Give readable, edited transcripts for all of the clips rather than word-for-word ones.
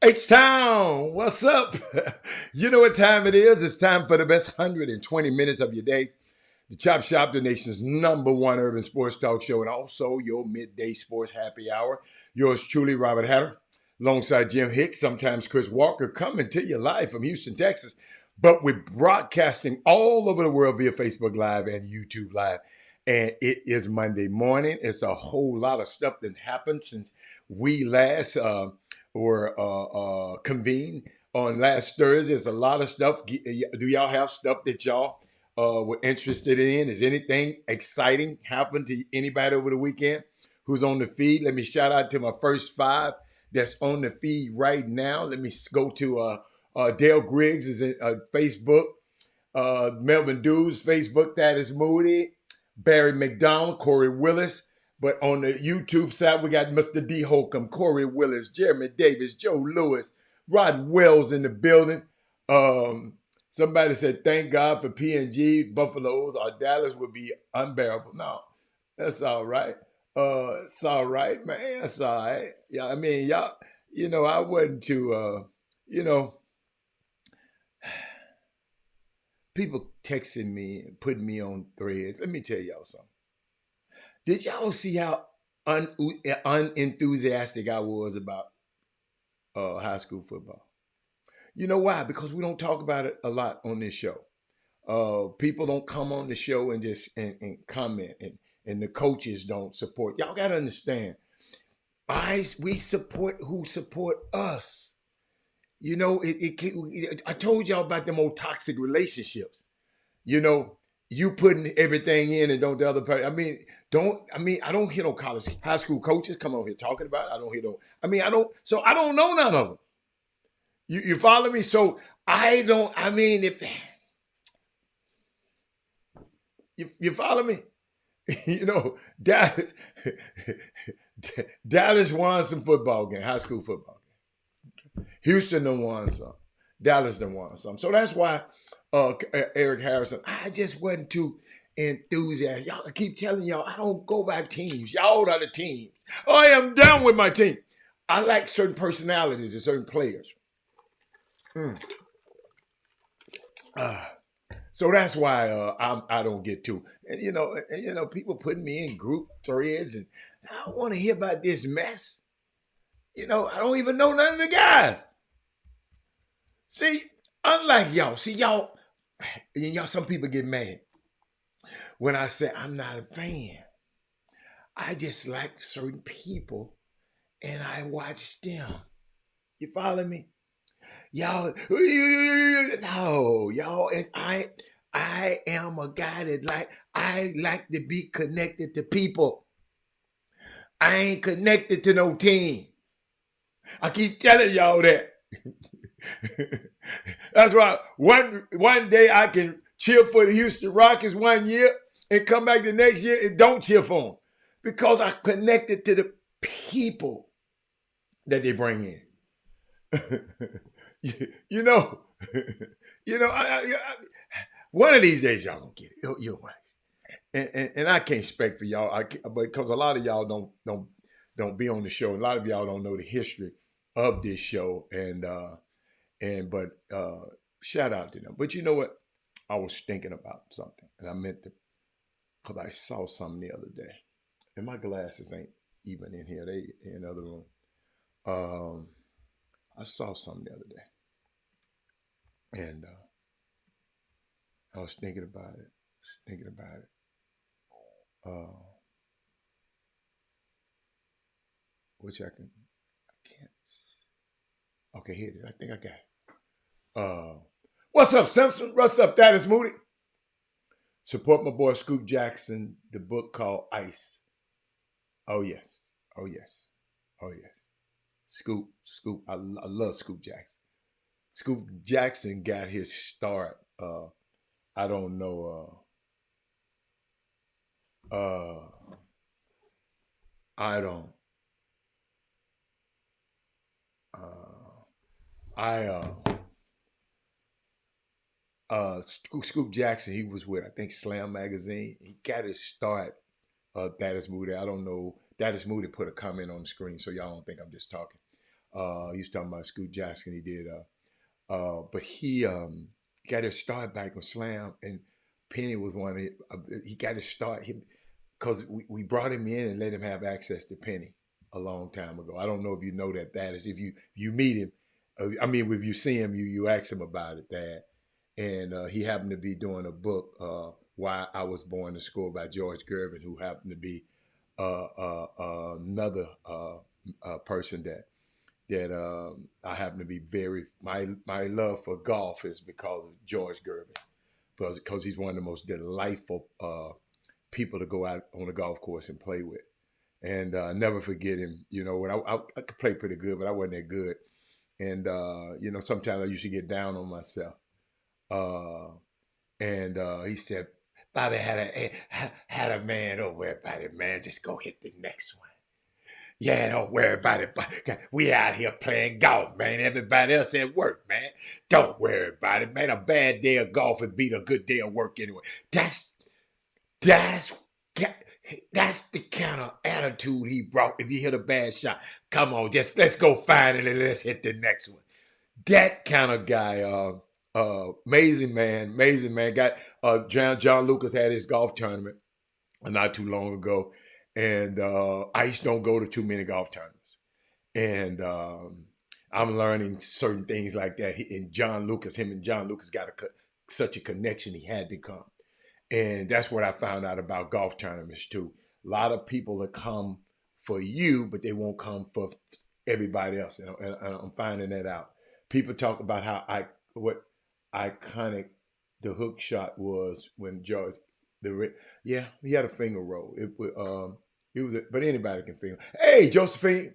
H-Town, what's up? You know what time it is. It's time for the best 120 minutes of your day. The Chop Shop, the nation's #1 urban sports talk show, and also your midday sports happy hour. Yours truly, Robert Hatter, alongside Jim Hicks, sometimes Chris Walker, coming to you live from Houston, Texas. But we're broadcasting all over the world via Facebook Live and YouTube Live. And it is Monday morning. It's a whole lot of stuff that happened since we last were convened on last Thursday. There's a lot of stuff. Do y'all have stuff that y'all were interested in? Is anything exciting happened to anybody over the weekend who's on the feed? Let me shout out to my first 5 that's on the feed right now. Let me go to Dale Griggs is in Facebook. Melvin Dews, Facebook, that is Moody. Barry McDonald, Corey Willis. But on the YouTube side, we got Mr. D. Holcomb, Corey Willis, Jeremy Davis, Joe Lewis, Rod Wells in the building. Somebody said, thank God for P&G, Buffaloes, or Dallas would be unbearable. No, that's all right. It's all right, man. It's all right. Yeah, I mean, y'all, I wasn't too, people texting me and putting me on threads. Let me tell y'all something. Did y'all see how unenthusiastic I was about high school football? You know why? Because we don't talk about it a lot on this show. People don't come on the show and just and comment, and the coaches don't support. Y'all got to understand, we support who support us. I told y'all about them old toxic relationships. You putting everything in and don't the other person. I don't hear no high school coaches come on here talking about it. I don't hear no. I don't know none of them. You follow me? So I don't. If you follow me, Dallas won some football game, high school football game. Houston done won some. Dallas done won some. So that's why. Eric Harrison, I just wasn't too enthusiastic. Y'all, I keep telling y'all, I don't go by teams. Y'all are the teams. I am down with my team. I like certain personalities and certain players. So that's why I don't get too. And people putting me in group threads, and I don't want to hear about this mess. I don't even know none of the guys. See, unlike y'all, some people get mad when I say I'm not a fan. I just like certain people and I watch them. You follow me? Y'all, no, y'all, I am a guy that I like to be connected to people. I ain't connected to no team. I keep telling y'all that. That's why one day I can cheer for the Houston Rockets 1 year and come back the next year and don't cheer for them because I connected to the people that they bring in. you know, one of these days y'all gonna get it. You're right, and I can't speak for y'all, because a lot of y'all don't be on the show. A lot of y'all don't know the history of this show, but shout out to them. But you know what? I was thinking about something, and I meant to, because I saw something the other day, and my glasses ain't even in here; they in another room. I saw something the other day, and I was thinking about it. Uh, which I can't. Okay, here it is. I think I got it. What's up, Simpson? What's up, that is Moody. Support my boy Scoop Jackson, the book called Ice. Oh yes. Scoop. I love Scoop Jackson. Scoop Jackson got his start. I don't know. I don't. Scoop Jackson, he was with, I think, Slam Magazine. He got his start. That is Moody. I don't know. That is Moody put a comment on the screen, so y'all don't think I'm just talking. He was talking about Scoop Jackson. He did. But he got his start back on Slam, and Penny was one of it. He got his start because we brought him in and let him have access to Penny a long time ago. I don't know if you know that is if you meet him. I mean, if you see him, you ask him about it, Dad. And he happened to be doing a book, Why I Was Born to School by George Gervin, who happened to be another person that I happen to be my love for golf is because of George Gervin, because he's one of the most delightful people to go out on a golf course and play with. And never forget him. You know, when I could play pretty good, but I wasn't that good. And sometimes I used to get down on myself. And he said, Bobby had a man, don't worry about it, man. Just go hit the next one. Yeah, don't worry about it. We out here playing golf, man. Everybody else at work, man. Don't worry about it, man. A bad day of golf would beat a good day of work anyway. That's the kind of attitude he brought. If you hit a bad shot, come on, just let's go find it and let's hit the next one. That kind of guy, amazing man. Got John Lucas had his golf tournament not too long ago, and Ice don't go to too many golf tournaments, and I'm learning certain things like that. Him and John Lucas got such a connection. He had to come, and that's what I found out about golf tournaments too. A lot of people that come for you, but they won't come for everybody else, and I'm finding that out. People talk about what iconic the hook shot was when George he had a finger roll. But anybody can finger. Hey, Josephine,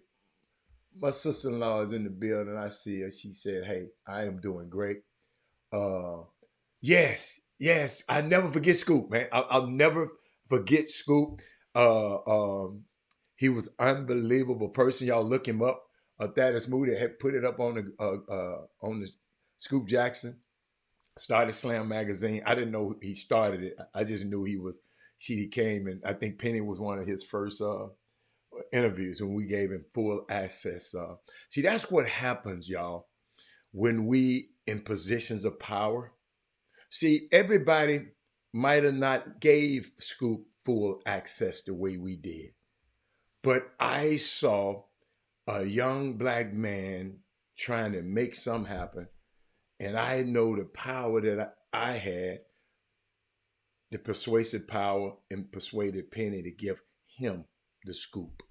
my sister-in-law is in the building. I see her. She said, "Hey, I am doing great." Yes. I never forget Scoop, man. I'll never forget Scoop. He was unbelievable person. Y'all look him up. Thaddeus Moody had put it up on the Scoop Jackson. Started Slam Magazine. I didn't know he started it. I just knew he came, and I think Penny was one of his first interviews, and we gave him full access. See, that's what happens, y'all, when we in positions of power. See, everybody might have not gave Scoop full access the way we did, but I saw a young black man trying to make something happen, and I know the power that I had, the persuasive power, and persuaded Penny to give him the scoop.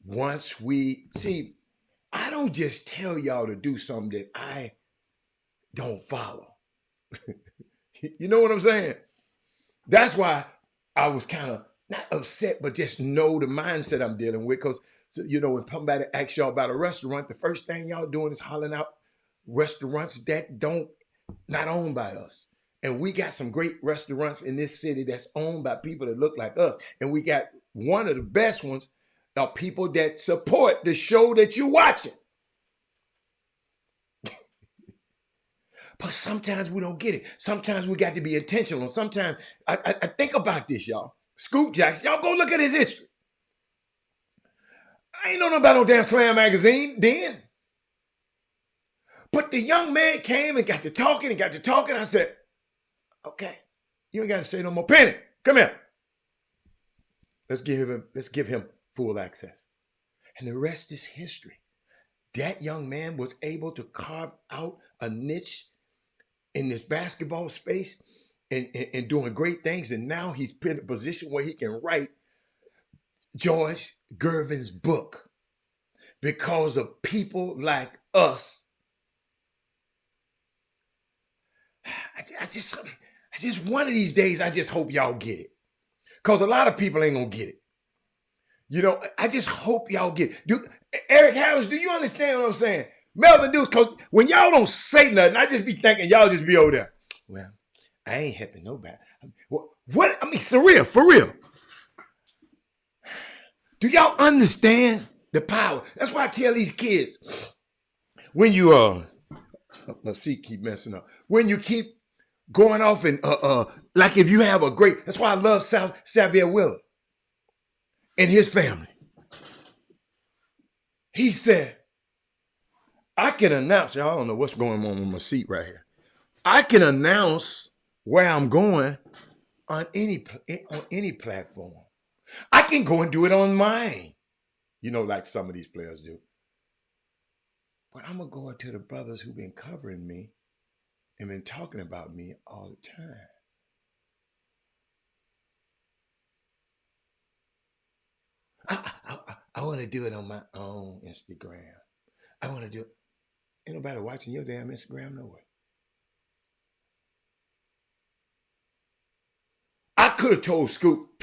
Once I don't just tell y'all to do something that I don't follow. You know what I'm saying? That's why I was kind of not upset, but just know the mindset I'm dealing with, because So, when somebody asks y'all about a restaurant, the first thing y'all doing is hollering out restaurants that not owned by us. And we got some great restaurants in this city that's owned by people that look like us. And we got one of the best ones are people that support the show that you're watching. But sometimes we don't get it. Sometimes we got to be intentional. Sometimes I think about this, y'all. Scoop Jackson, y'all go look at his history. I ain't know nothing about no damn Slam magazine then. But the young man came and got to talking. I said, okay, you ain't got to say no more. Penny, come here. Let's give him full access. And the rest is history. That young man was able to carve out a niche in this basketball space and doing great things. And now he's in a position where he can write George Gervin's book because of people like us. I just one of these days, I just hope y'all get it. Because a lot of people ain't going to get it. I just hope y'all get it. Eric Harris, do you understand what I'm saying? Melvin Dukes, because when y'all don't say nothing, I just be thinking y'all just be over there. Well, I ain't helping nobody. What? I mean, for real. Do y'all understand the power? That's why I tell these kids, when you, my seat keep messing up. When you keep going off and, like if you have that's why I love Xavier Willard and his family. He said, I can announce, y'all don't know what's going on with my seat right here. I can announce where I'm going on any platform. I can go and do it on mine, like some of these players do. But I'm going to go to the brothers who've been covering me and been talking about me all the time. I want to do it on my own Instagram. I want to do it. Ain't nobody watching your damn Instagram no way. I could have told Scoop,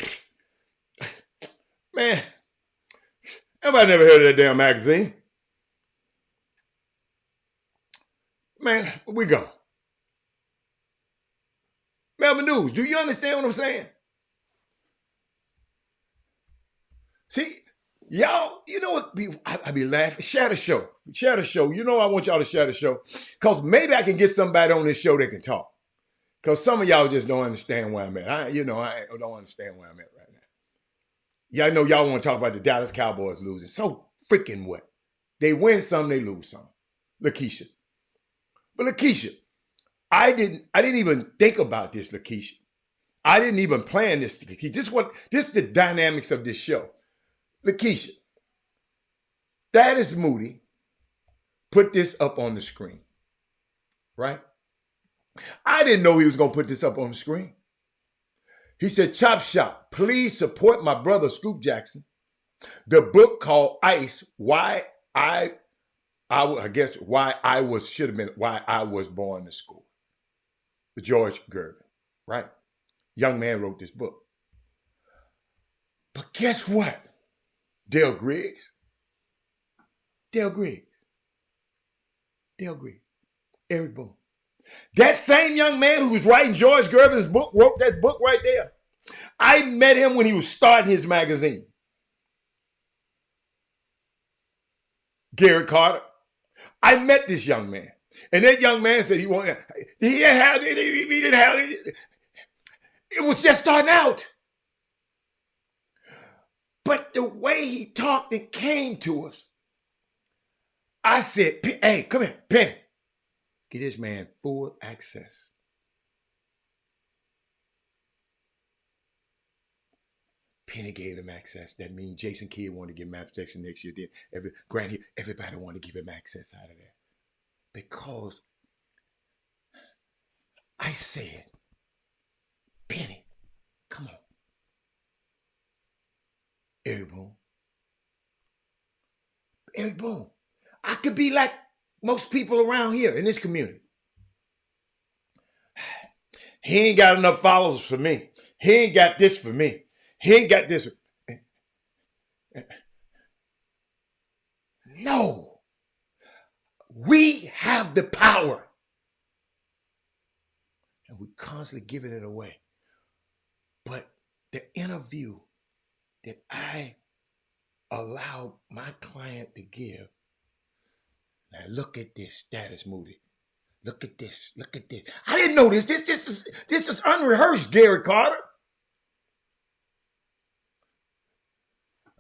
man, nobody never heard of that damn magazine. Man, where we go? Melvin News, do you understand what I'm saying? See, y'all, you know what? I be laughing. Share the show. Share the show. I want y'all to share the show. Because maybe I can get somebody on this show that can talk. Because some of y'all just don't understand where I'm at. I don't understand where I'm at right now. Y'all know y'all want to talk about the Dallas Cowboys losing. So freaking what? They win some, they lose some. Lakeisha. But Lakeisha, I didn't even think about this, Lakeisha. I didn't even plan this. This is the dynamics of this show. Lakeisha, Thaddeus Moody put this up on the screen, right? I didn't know he was going to put this up on the screen. He said, Chop Shop, please support my brother Scoop Jackson. The book called Ice, why I was born to school. The George Gervin, right? Young man wrote this book. But guess what? Dale Griggs, Eric Boone. That same young man who was writing George Gervin's book wrote that book right there. I met him when he was starting his magazine. Gary Carter. I met this young man. And that young man said he didn't have it. It was just starting out. But the way he talked and came to us, I said, hey, come here, Penny. Get this man full access. Penny gave him access. That means Jason Kidd wanted to give him access next year. Everybody wanted to give him access out of there. Because I said, Penny, come on. Eric Boone. I could be like most people around here in this community. He ain't got enough followers for me. He ain't got this for me. He ain't got this. No, we have the power. And we're constantly giving it away. But the interview that I allow my client to give, now look at this status, Moody. Look at this. Look at this. I didn't know this. This is unrehearsed, Gary Carter.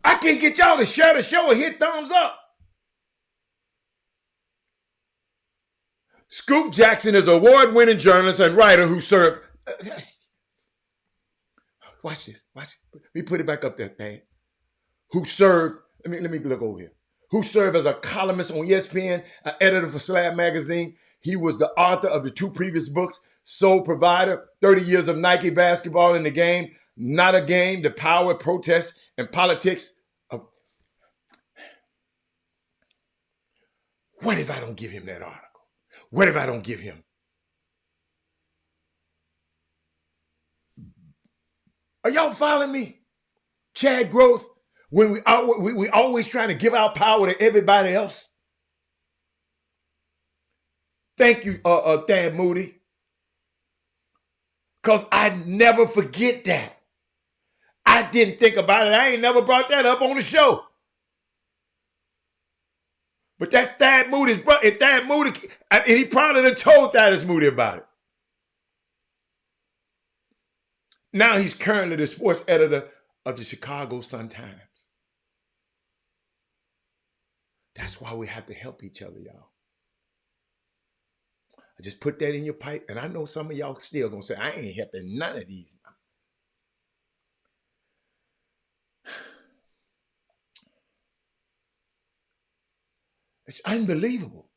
I can't get y'all to share the show or hit thumbs up. Scoop Jackson is an award-winning journalist and writer who served. Watch this. Watch. Let me put it back up there, man. Who served? Let me look over here. Who served as a columnist on ESPN, an editor for Slab magazine. He was the author of the 2 previous books, Sole Provider, 30 Years of Nike Basketball in the Game, Not a Game, The Power, Protest, and Politics. What if I don't give him that article? What if I don't give him? Are y'all following me? Chad Growth, when we always trying to give our power to everybody else. Thank you, Thad Moody. Because I never forget that. I didn't think about it. I ain't never brought that up on the show. But that's Thad Moody's brother. Thad Moody, and he probably done told Thaddeus Moody about it. Now he's currently the sports editor of the Chicago Sun-Times. That's why we have to help each other, y'all. I just put that in your pipe, and I know some of y'all still gonna say, I ain't helping none of these. It's unbelievable.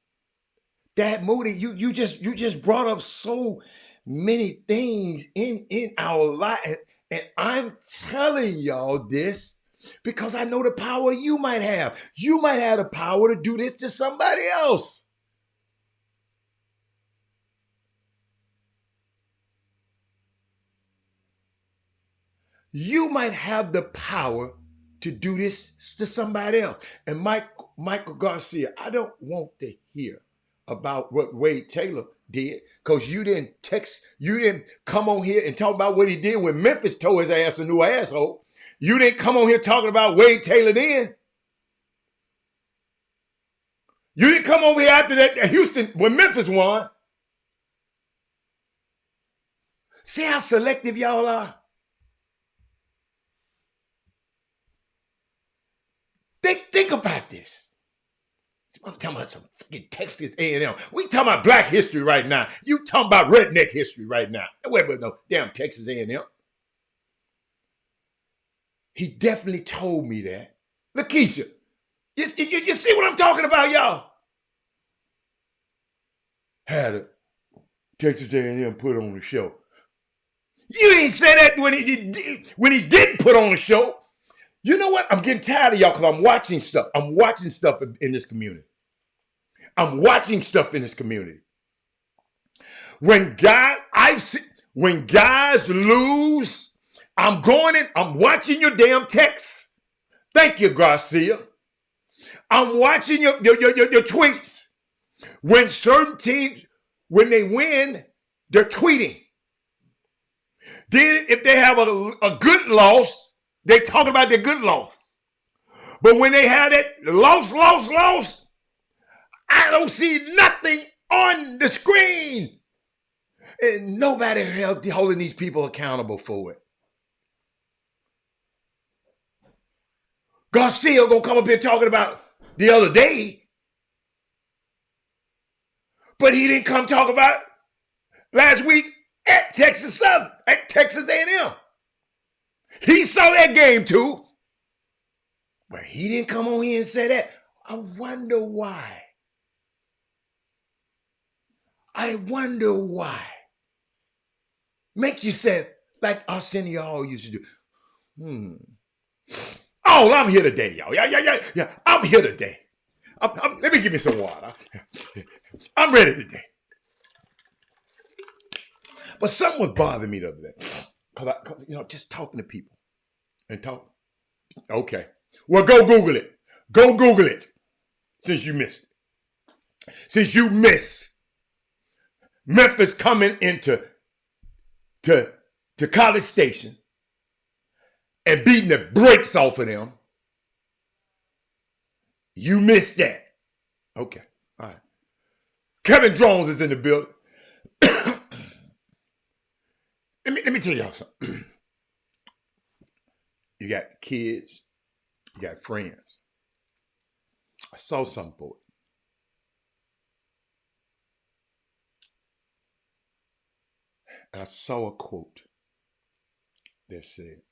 Dad Moody, you just brought up so many things in our life. And I'm telling y'all this because I know the power you might have. You might have the power to do this to somebody else. You might have the power to do this to somebody else. And Michael Garcia, I don't want to hear about what Wade Taylor did because you didn't come on here and talk about what he did when Memphis tore his ass a new asshole. You didn't come on here talking about Wade Taylor then. You didn't come over here after that Houston when Memphis won. See how selective y'all are? Think about this. I'm talking about some fucking Texas A&M. We talking about black history right now. You talking about redneck history right now. Wait, but no, damn Texas A&M. He definitely told me that. Lakeisha, you see what I'm talking about, y'all? Had a Texas A&M put on the show. You ain't say that when he didn't put on the show. You know what? I'm getting tired of y'all because I'm watching stuff. I'm watching stuff in this community. I'm watching stuff in this community. When guys lose, I'm going in, I'm watching your damn texts. Thank you, Garcia. I'm watching your tweets. When certain teams, when they win, they're tweeting. Then if they have a good loss, they talk about their good loss. But when they have that loss, I don't see nothing on the screen. And nobody holding these people accountable for it. Garcia gonna come up here talking about the other day. But he didn't come talk about last week at Texas Southern, at Texas A&M. He saw that game too. But he didn't come on here and say that. I wonder why. Make you say, like Arsenio all used to do. Oh, I'm here today, y'all. Yeah. I'm here today. Let me give me some water. I'm ready today. But something was bothering me the other day. Because, just talking to people and talk. Okay. Well, go Google it. since you missed it. Since you missed Memphis coming into College Station and beating the brakes off of them, you missed that. Okay, all right. Kevin Drones is in the building. let me tell y'all something. You got kids, you got friends. I saw something for it. And I saw a quote that said,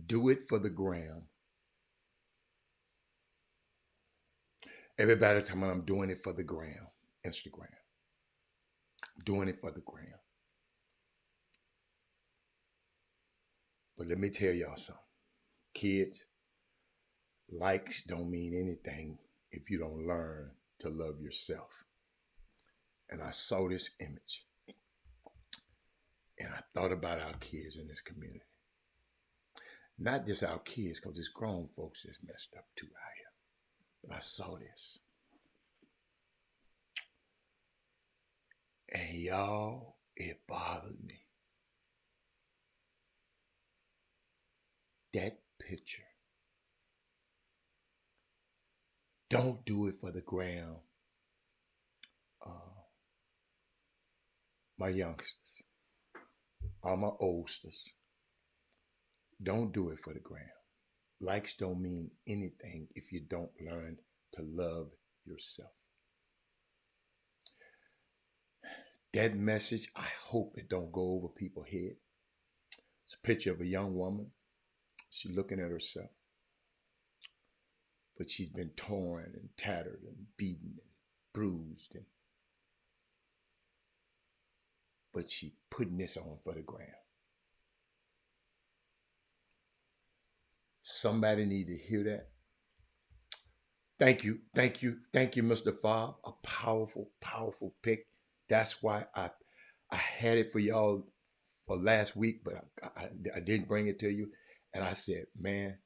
"Do it for the gram." Everybody talking about I'm doing it for the gram, Instagram. I'm doing it for the gram. But let me tell y'all something. Kids, likes don't mean anything if you don't learn to love yourself. And I saw this image. And I thought about our kids in this community. Not just our kids, because it's grown folks that's messed up too out here. But I saw this. And y'all, it bothered me. That picture. Don't do it for the gram. My youngsters, all my oldsters, don't do it for the gram. Likes don't mean anything if you don't learn to love yourself. That message, I hope it don't go over people's head. It's a picture of a young woman. She's looking at herself. But she's been torn and tattered and beaten and bruised. But she's putting this on for the gram. Somebody need to hear that. Thank you, Mr. Fobb. A powerful, powerful pick. That's why I had it for y'all for last week, but I didn't bring it to you. And I said, man,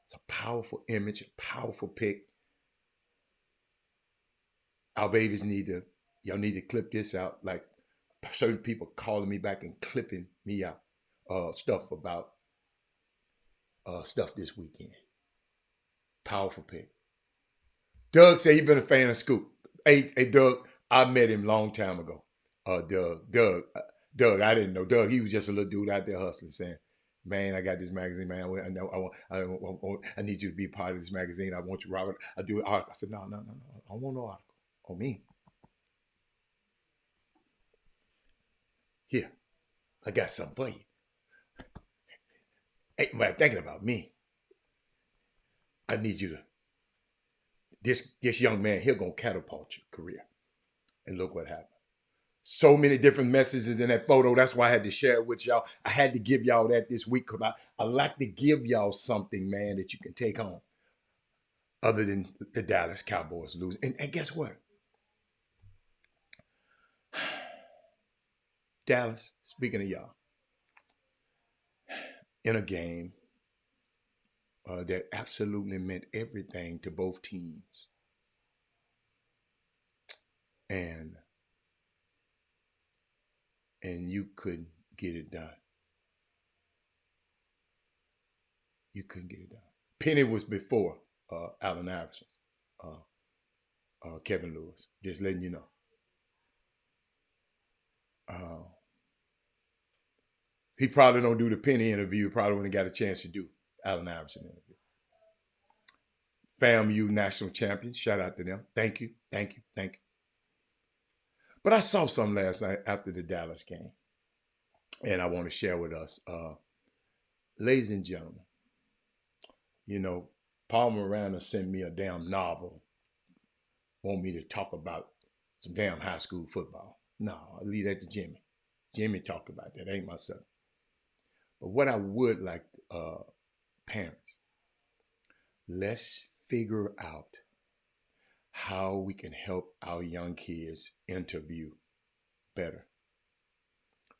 it's a powerful image, a powerful pick. Our babies y'all need to clip this out. Like certain people calling me back and clipping me out stuff about stuff this weekend. Powerful pick. Doug said he been a fan of Scoop. Hey, Doug, I met him a long time ago. Doug, I didn't know. Doug, he was just a little dude out there hustling, saying, "Man, I got this magazine, man. I need you to be part of this magazine. I want you, Robert. I do an article." I said, "No. I don't want no article on me. Here, I got something for you. Hey, man, thinking about me. I need you to. This young man here gonna catapult your career." And look what happened. So many different messages in that photo. That's why I had to share it with y'all. I had to give y'all that this week because I like to give y'all something, man, that you can take home other than the Dallas Cowboys losing. And guess what? Dallas, speaking of y'all, in a game that absolutely meant everything to both teams. And you couldn't get it done. You couldn't get it done. Penny was before Allen Iverson, Kevin Lewis. Just letting you know. He probably don't do the Penny interview. Probably when he got a chance to do Allen Iverson interview. FAMU national champion. Shout out to them. Thank you. But I saw something last night after the Dallas game, and I want to share with us, ladies and gentlemen. You know, Paul Miranda sent me a damn novel. Want me to talk about some damn high school football. No, I'll leave that to Jimmy. Jimmy talked about that. Ain't myself. But what I would like, parents, let's figure out how we can help our young kids interview better.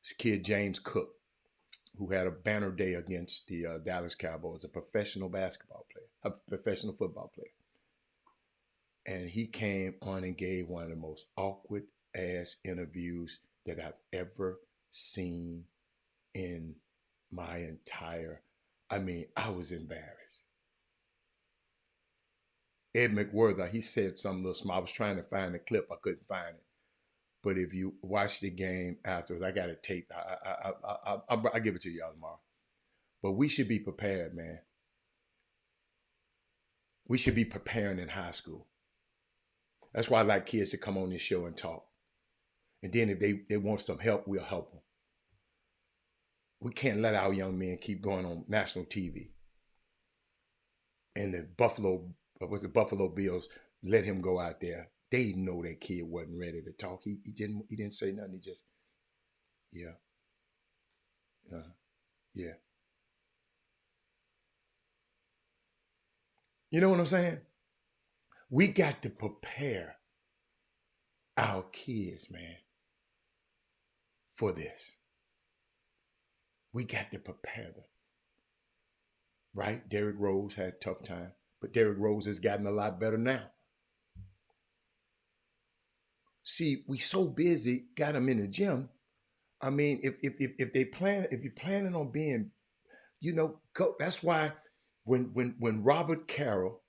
This kid, James Cook, who had a banner day against the Dallas Cowboys, a professional basketball player, a professional football player. And he came on and gave one of the most awkward ass interviews that I've ever seen in my entire, I mean, I was embarrassed. Ed McWhirter, he said something little small. I was trying to find the clip, I couldn't find it. But if you watch the game afterwards, I got it taped. I'll give it to y'all tomorrow. But we should be prepared, man. We should be preparing in high school. That's why I like kids to come on this show and talk. And then if they want some help, we'll help them. We can't let our young men keep going on national TV. And the Buffalo Bills let him go out there. They know that kid wasn't ready to talk. He didn't say nothing. He just, yeah, yeah. You know what I'm saying? We got to prepare our kids, man, for this. We got to prepare them. Right? Derrick Rose had a tough time, but Derrick Rose has gotten a lot better now. See, we so busy, got them in the gym. I mean, if you're planning on being, go. That's why when Robert Carroll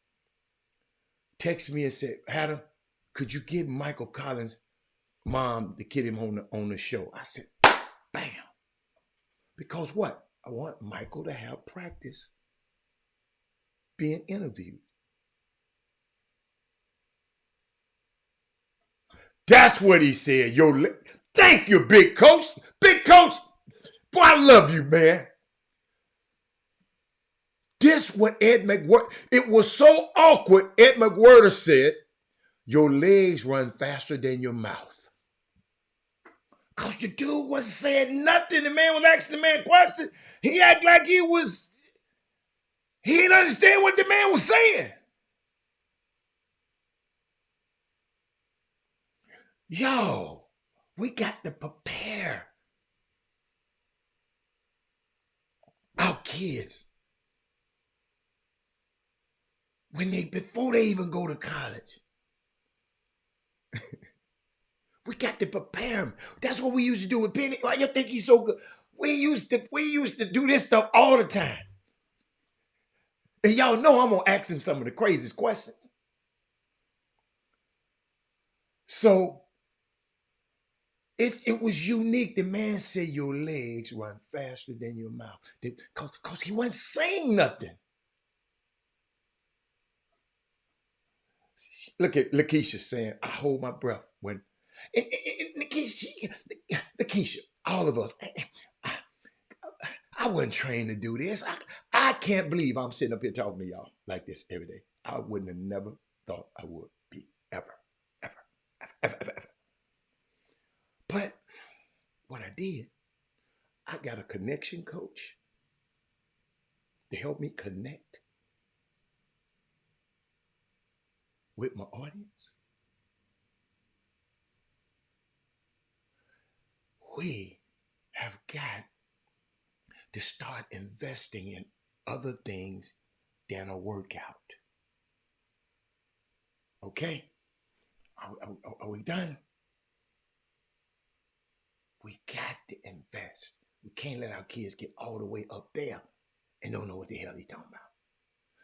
texted me and said, Adam, could you get Michael Collins' mom to get him on the show? I said, bam. Because what? I want Michael to have practice being interviewed. That's what he said. Thank you, big coach. Big coach. Boy, I love you, man. This what Ed McWhirter, it was so awkward. Ed McWhirter said, your legs run faster than your mouth. Because the dude wasn't saying nothing. The man was asking the man questions. He acted like he didn't understand what the man was saying. Yo, we got to prepare our kids before they even go to college. We got to prepare them. That's what we used to do with Penny. Why you think he's so good? We used to do this stuff all the time. And y'all know I'm gonna ask him some of the craziest questions. So it was unique. The man said your legs run faster than your mouth. Because he wasn't saying nothing. Look at Lakeisha saying, I hold my breath when. And Lakeisha, all of us, I wasn't trained to do this. I can't believe I'm sitting up here talking to y'all like this every day. I wouldn't have never thought I would be ever. But what I did, I got a connection coach to help me connect with my audience. We have got to start investing in other things than a workout. Okay? Are we done? We got to invest. We can't let our kids get all the way up there and don't know what the hell they're talking about.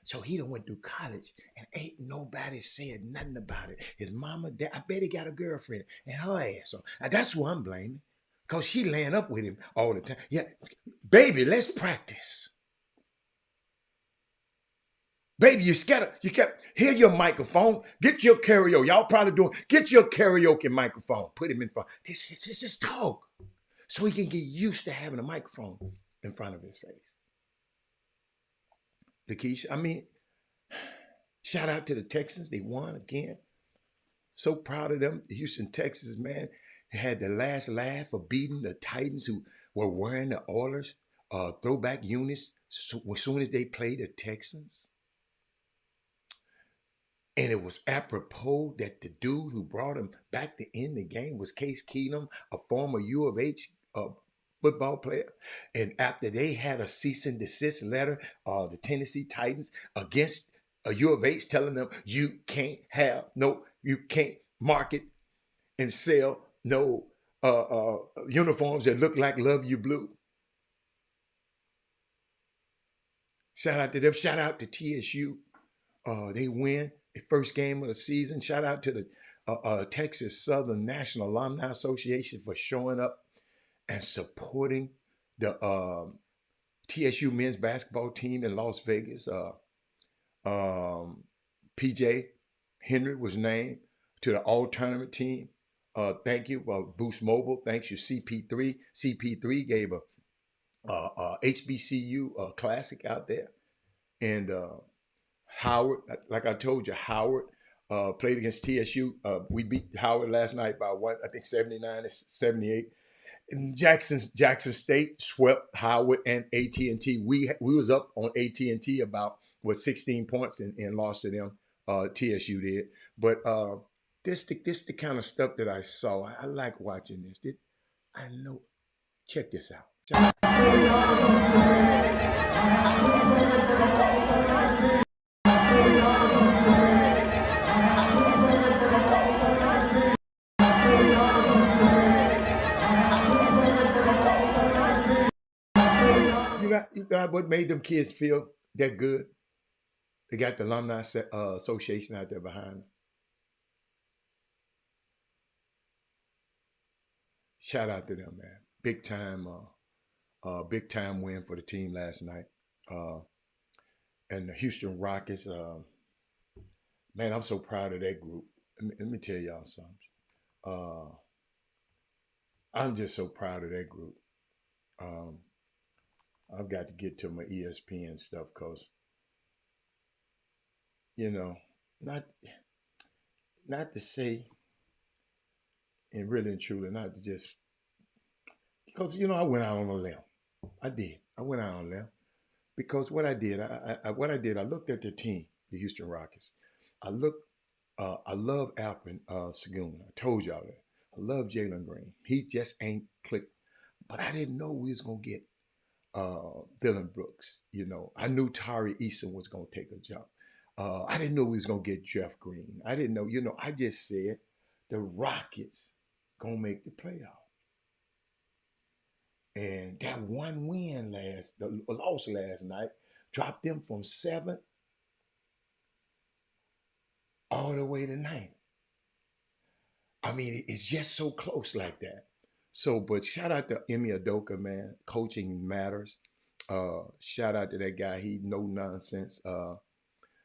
So he done went through college and ain't nobody said nothing about it. His mama, dad, I bet he got a girlfriend and her ass. So that's who I'm blaming. Because she laying up with him all the time. Yeah, baby, let's practice. Baby, you hear your microphone. Get your karaoke. Y'all probably get your karaoke microphone. Put him in front. Just talk. So he can get used to having a microphone in front of his face. Lakeisha, I mean, shout out to the Texans. They won again. So proud of them. The Houston Texans, man, had the last laugh of beating the Titans, who were wearing the Oilers throwback units as soon as they played the Texans. And it was apropos that the dude who brought him back to end the game was Case Keenum, a former U of H football player. And after they had a cease and desist letter, the Tennessee Titans, against A U of H telling them you can't have no, you can't market and sell no uniforms that look like Love You Blue. Shout out to them. Shout out to TSU. They win the first game of the season. Shout out to the Texas Southern National Alumni Association for showing up and supporting the TSU men's basketball team in Las Vegas. PJ Henry was named to the all tournament team. Thank you, Boost Mobile. Thanks you, CP3. CP3 gave a HBCU classic out there, and Howard, like I told you, Howard played against TSU. We beat Howard last night by what, I think 79-78. And Jackson State swept Howard and AT&T. We was up on AT&T about 16 points and lost to them. TSU did, but this the kind of stuff that I saw. I like watching this. I know. Check this out. You got what made them kids feel that good? They got the Alumni Association out there behind them. Shout out to them, man. Big time win for the team last night. And the Houston Rockets, man, I'm so proud of that group. Let me tell y'all something. I'm just so proud of that group. I've got to get to my ESPN stuff because, you know, not to say, and really and truly, not to just, because, you know, I went out on a limb. I did. I went out on a limb because what I did, I looked at the team, the Houston Rockets. I love Alvin Sengun. I told y'all that. I love Jalen Green. He just ain't clicked. But I didn't know we was going to get Dylan Brooks. You know, I knew Tari Eason was going to take a jump. I didn't know we was going to get Jeff Green. I didn't know, you know, I just said the Rockets going to make the playoff. And that one win loss last night dropped them from 7th all the way to 9th. I mean, it's just so close like that. So, but shout out to Emi Udoka, man. Coaching matters. Shout out to that guy. He no nonsense.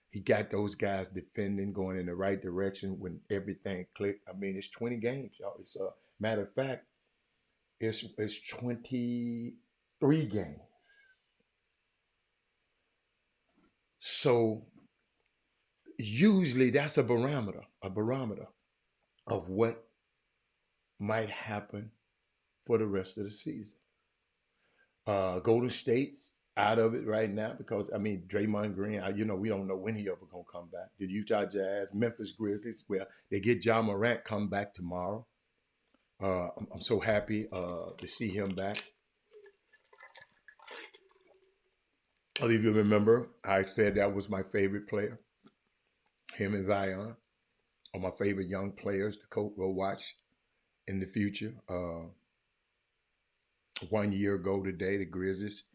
He got those guys defending, going in the right direction when everything clicked. I mean, it's 20 games, y'all. It's matter of fact, it's 23 games. So usually that's a barometer of what might happen for the rest of the season. Golden State's out of it right now because, I mean, Draymond Green, you know, we don't know when he ever going to come back. The Utah Jazz, Memphis Grizzlies, well, they get Ja Morant come back tomorrow. I'm so happy to see him back. If you remember, I said that was my favorite player. Him and Zion are my favorite young players to go watch in the future. 1 year ago today, the Grizzlies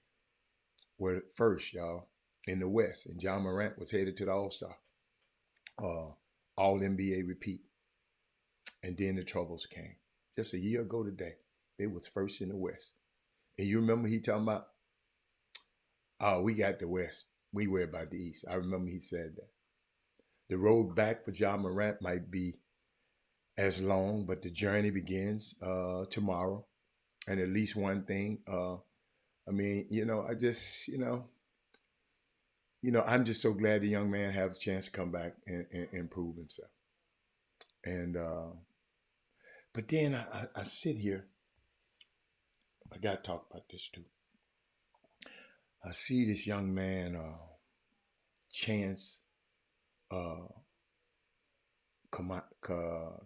were first, y'all, in the West. And Ja Morant was headed to the All-Star. All-NBA repeat. And then the troubles came. Just a year ago today, they was first in the West. And you remember he talking about, oh, we got the West. We worry about the East. I remember he said that. The road back for Ja Morant might be as long, but the journey begins tomorrow. And at least one thing, I mean, you know, I just, you know, I'm just so glad the young man has a chance to come back and prove himself. And, but then I sit here, I got to talk about this too. I see this young man, Chance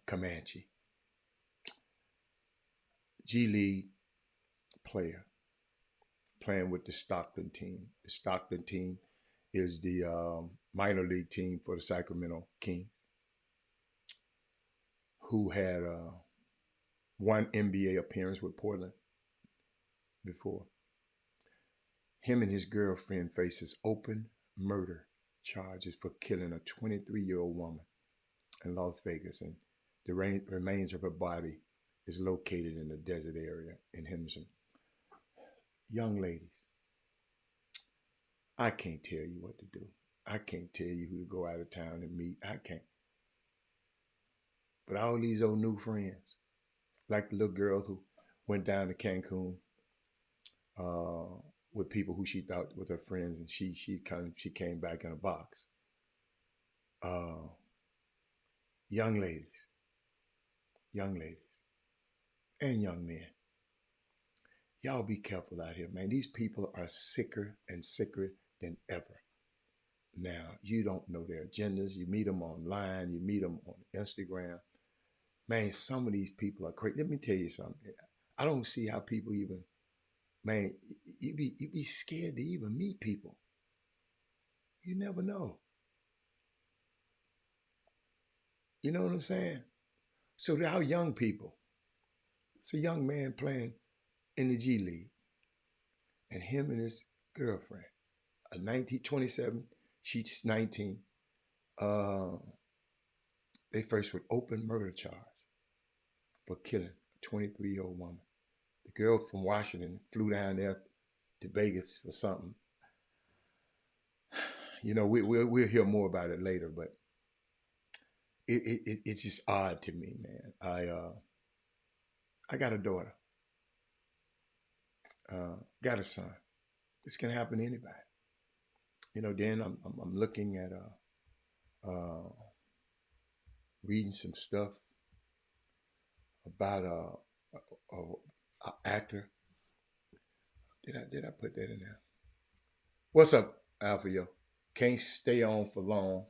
Comanche, G League player, playing with the Stockton team. The Stockton team is the minor league team for the Sacramento Kings, who had one NBA appearance with Portland before. Him and his girlfriend faces open murder charges for killing a 23-year-old woman in Las Vegas, and the remains of her body is located in the desert area in Henderson. Young ladies, I can't tell you what to do. I can't tell you who to go out of town and meet. I can't. But all these old new friends, like the little girl who went down to Cancun with people who she thought were her friends, and she came back in a box. Young ladies, and young men, y'all be careful out here, man. These people are sicker and sicker than ever. Now, you don't know their agendas. You meet them online. You meet them on Instagram. Man, some of these people are crazy. Let me tell you something. I don't see how people even, man, you be scared to even meet people. You never know. You know what I'm saying? So our young people, it's a young man playing in the G League, and him and his girlfriend, a 27, she's 19. They faced with open murder charge for killing a 23-year-old woman. The girl from Washington flew down there to Vegas for something. You know, we'll hear more about it later, but it's just odd to me, man. I got a daughter, got a son. This can happen to anybody. You know, then I'm looking at reading some stuff about a actor. Did I put that in there? What's up, Alpha Yo? Can't stay on for long.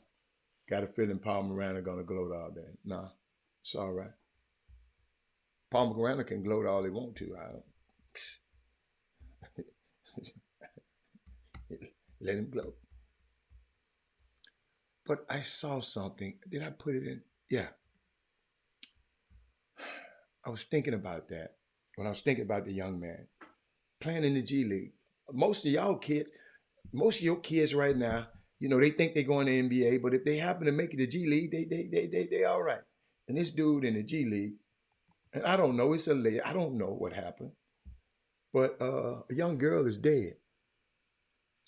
Got a feeling Paul Miranda gonna gloat all day. Nah, it's all right. Paul Miranda can gloat all he want to. Let him gloat. But I saw something. Did I put it in? Yeah. I was thinking about that when I was thinking about the young man playing in the G League. Most of your kids right now, you know, they think they're going to NBA, but if they happen to make it to G League, they all right. And this dude in the G League, and I don't know, it's alleged. I don't know what happened, but a young girl is dead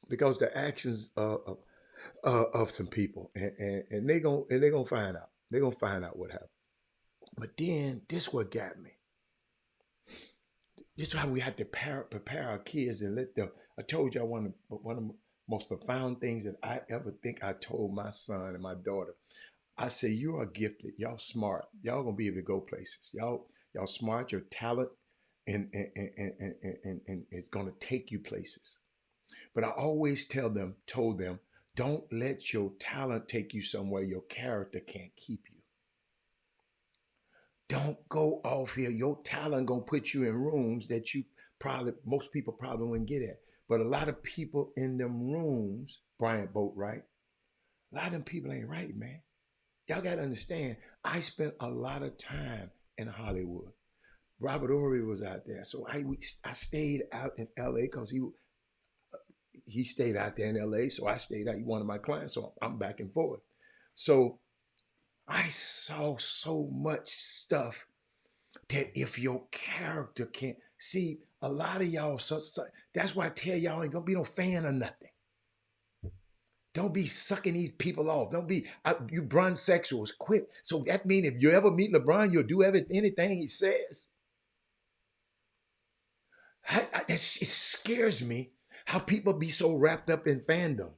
because the actions of some people, and they gonna find out. They're gonna find out what happened. But then this what got me. This is how we have to prepare our kids and let them. I told you one of the most profound things that I ever think I told my son and my daughter. I say, you are gifted. Y'all smart. Y'all gonna be able to go places. Y'all smart. Your talent and it's gonna take you places. But I always told them, don't let your talent take you somewhere your character can't keep you. Don't go off here. Your talent gonna put you in rooms that most people probably wouldn't get at. But a lot of people in them rooms, Bryant Boatwright, a lot of them people ain't right, man. Y'all gotta understand, I spent a lot of time in Hollywood. Robert Ory was out there. So I stayed out in LA because he stayed out there in LA. So I stayed out, he one of my clients. So I'm back and forth. So I saw so much stuff that if your character can't see, a lot of y'all, so that's why I tell y'all ain't gonna be no fan of nothing. Don't be sucking these people off. Don't be, you brunsexuals, quit. So that means if you ever meet LeBron, you'll do anything he says. It scares me how people be so wrapped up in fandom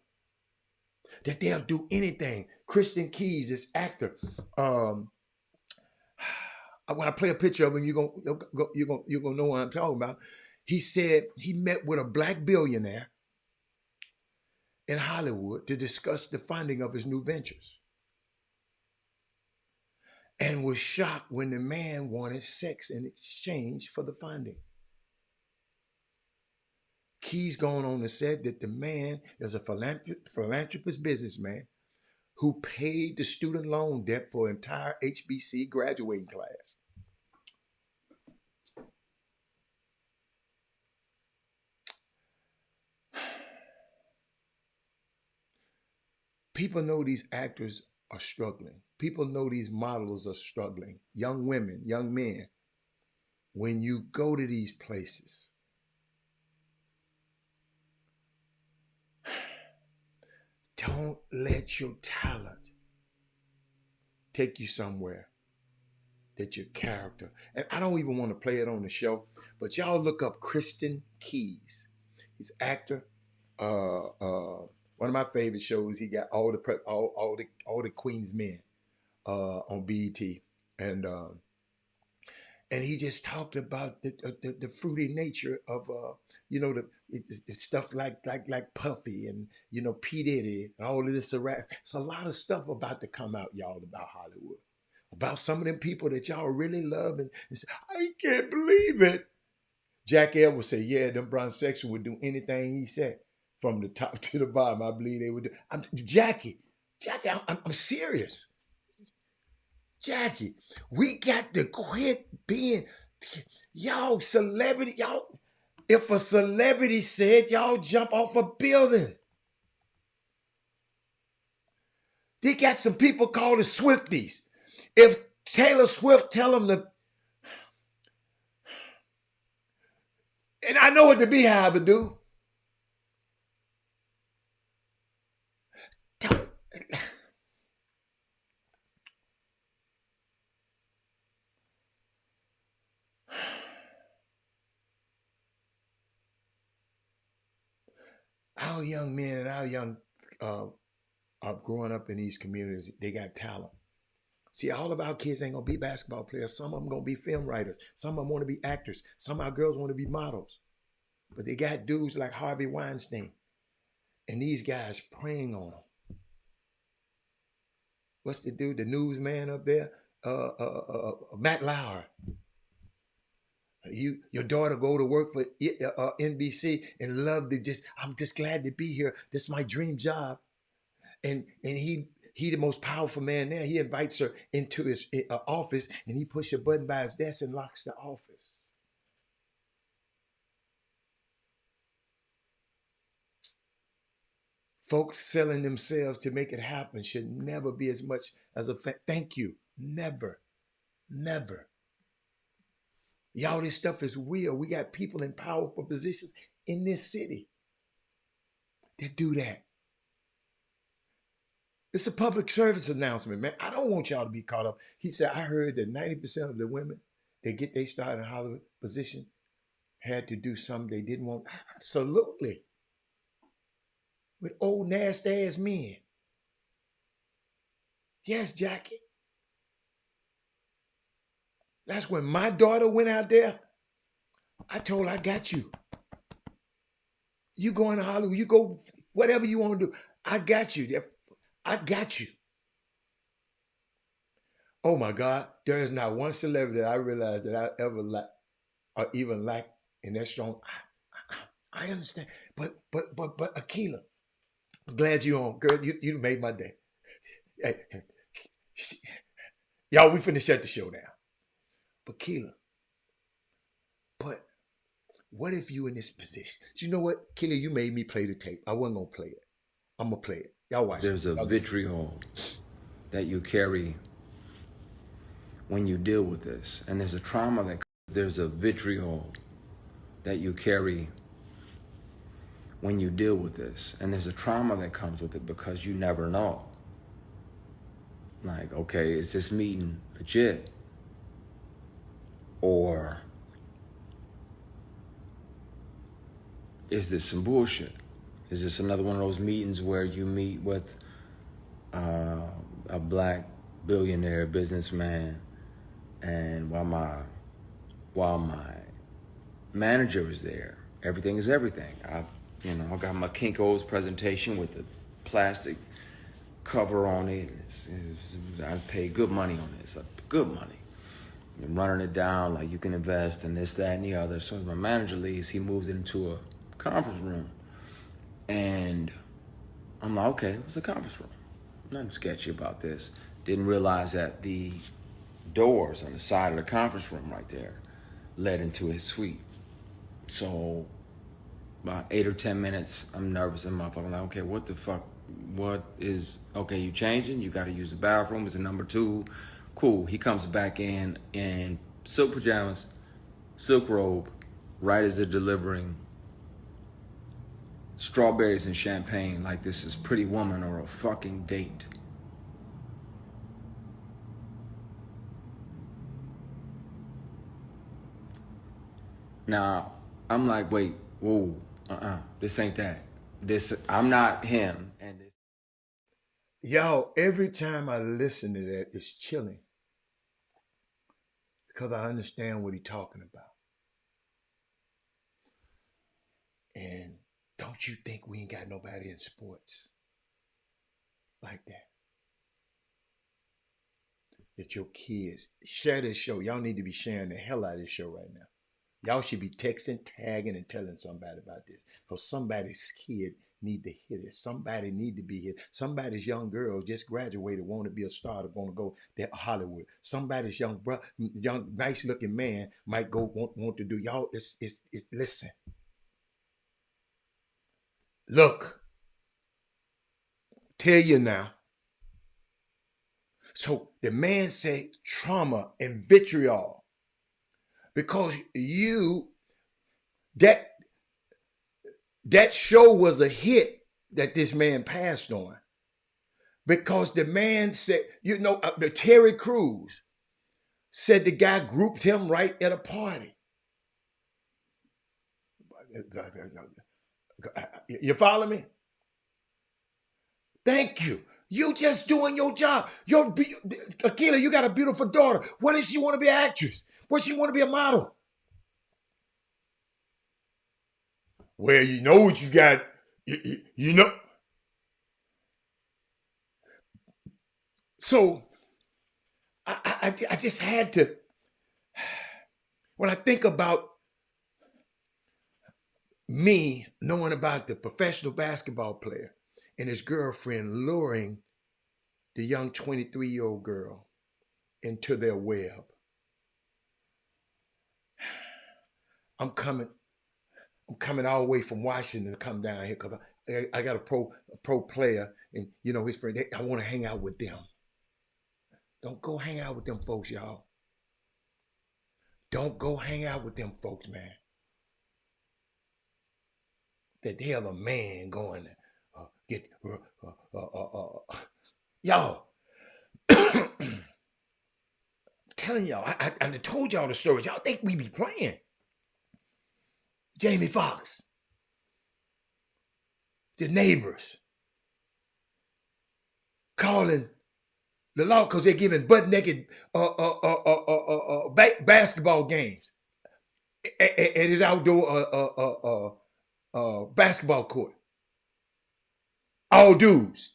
that they'll do anything. Christian Keys, this actor, when I play a picture of him, you're gonna know what I'm talking about. He said he met with a black billionaire in Hollywood to discuss the funding of his new ventures, and was shocked when the man wanted sex in exchange for the funding. Key's going on and said that the man is a philanthropist businessman who paid the student loan debt for entire HBC graduating class. People know these actors are struggling. People know these models are struggling. Young women, young men. When you go to these places, don't let your talent take you somewhere that your character. And I don't even want to play it on the show, but y'all look up Kristen Keys. He's an actor. One of my favorite shows. He got all the Queen's Men on BET, and he just talked about the fruity nature of it's stuff like Puffy and P Diddy and all of this. It's a lot of stuff about to come out, y'all, about Hollywood, about some of them people that y'all really love and say, I can't believe it. Jack Ed would say, yeah, them brown section would do anything he said from the top to the bottom. I believe they would do. Jackie, I'm serious. Jackie, we got to quit being, y'all celebrity, y'all. If a celebrity said y'all jump off a building. They got some people called the Swifties. If Taylor Swift tell them to, and I know what the Beehive would do. Don't. Our young men and our young are growing up in these communities. They got talent. See, all of our kids ain't gonna be basketball players. Some of them gonna be film writers. Some of them want to be actors. Some of our girls want to be models. But they got dudes like Harvey Weinstein and these guys preying on them. What's the dude, the newsman up there? Matt Lauer. Your daughter go to work for NBC and love to I'm just glad to be here. This is my dream job. And he the most powerful man there. He invites her into his office and he pushes a button by his desk and locks the office. Folks selling themselves to make it happen should never be as much as a thank you. Never. Never. Y'all, this stuff is real. We got people in powerful positions in this city that do that. It's a public service announcement, man. I don't want y'all to be caught up. He said, I heard that 90% of the women that get they start in Hollywood position had to do something they didn't want. Absolutely. With old nasty ass men. Yes, Jackie. That's when my daughter went out there. I told her, I got you. You go into Hollywood, you go whatever you want to do. I got you. I got you. Oh my God, there is not one celebrity that I realized that I ever like or even like, and that's strong. I understand, but Akila, I'm glad you're on, girl. You made my day. Hey, y'all, we finna shut the show down. But Keela, but what if you in this position? You know what, Keela, you made me play the tape. I wasn't gonna play it. I'm gonna play it. Y'all watch. There's a vitriol that you carry when you deal with this, and there's a trauma that there's a vitriol that you carry when you deal with this, and there's a trauma that comes with it because you never know. Like, okay, is this meeting legit? Or is this some bullshit? Is this another one of those meetings where you meet with a black billionaire businessman, and while my manager is there, everything is everything. I got my Kinko's presentation with the plastic cover on it. I paid good money on this, good money. I'm running it down like you can invest in this, that, and the other. As soon as my manager leaves, he moves it into a conference room. And I'm like, okay, what's the conference room? Nothing sketchy about this. Didn't realize that the doors on the side of the conference room right there led into his suite. So about 8 or 10 minutes, I'm nervous and motherfucker. I'm like, okay, what the fuck? What is, okay, you changing? You got to use the bathroom. It's a number 2. Cool. He comes back in silk pajamas, silk robe, right as they're delivering strawberries and champagne like this is Pretty Woman or a fucking date. Now, I'm like, wait, whoa, this ain't that. This, I'm not him. And this. Y'all, every time I listen to that, it's chilling. Because I understand what he's talking about. And don't you think we ain't got nobody in sports like that? That your kids share this show. Y'all need to be sharing the hell out of this show right now. Y'all should be texting, tagging, and telling somebody about this. Because somebody's kid need to hear this. Somebody need to be here. Somebody's young girl just graduated, want to be a star, going to go to Hollywood. Somebody's young nice looking man might go want to do. Y'all, it's listen. Look, tell you now. So the man said trauma and vitriol because that show was a hit that this man passed on because the man said, the Terry Crews said the guy grouped him right at a party. You follow me? Thank you. You just doing your job. Akila, you got a beautiful daughter. What if she want to be an actress? What if she want to be a model? Well, you know what you got. You know. So, I just had to, when I think about me knowing about the professional basketball player and his girlfriend luring the young 23-year-old girl into their web. I'm coming all the way from Washington to come down here because I got a pro player and his friend. I want to hang out with them. Don't go hang out with them folks, y'all. Don't go hang out with them folks, man. That the hell a man going to get y'all. I'm telling y'all, I told y'all the stories. Y'all think we be playing. Jamie Foxx, the neighbors, calling the law because they're giving butt naked basketball games at his outdoor basketball court. All dudes,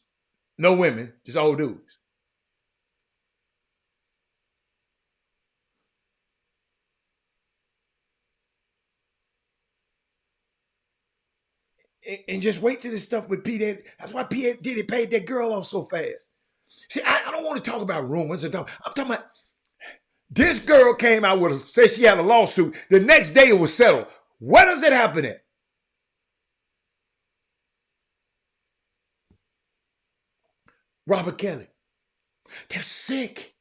no women, just all dudes. And just wait till this stuff with P. Diddy. That's why P. Diddy paid that girl off so fast. See, I don't want to talk about rumors and talk. I'm talking about this girl came out said she had a lawsuit. The next day it was settled. Where does it happen at? Robert Kelly. They're sick.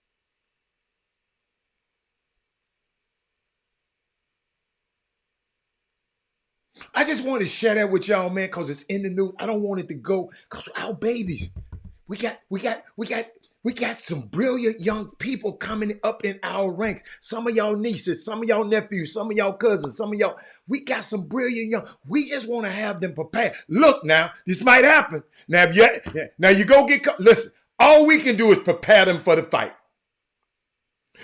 I just wanted to share that with y'all, man, because it's in the news. I don't want it to go because our babies. We got some brilliant young people coming up in our ranks. Some of y'all nieces, some of y'all nephews, some of y'all cousins, some of y'all. We got some brilliant young. We just want to have them prepared. Look now, this might happen. Now, you go listen, all we can do is prepare them for the fight.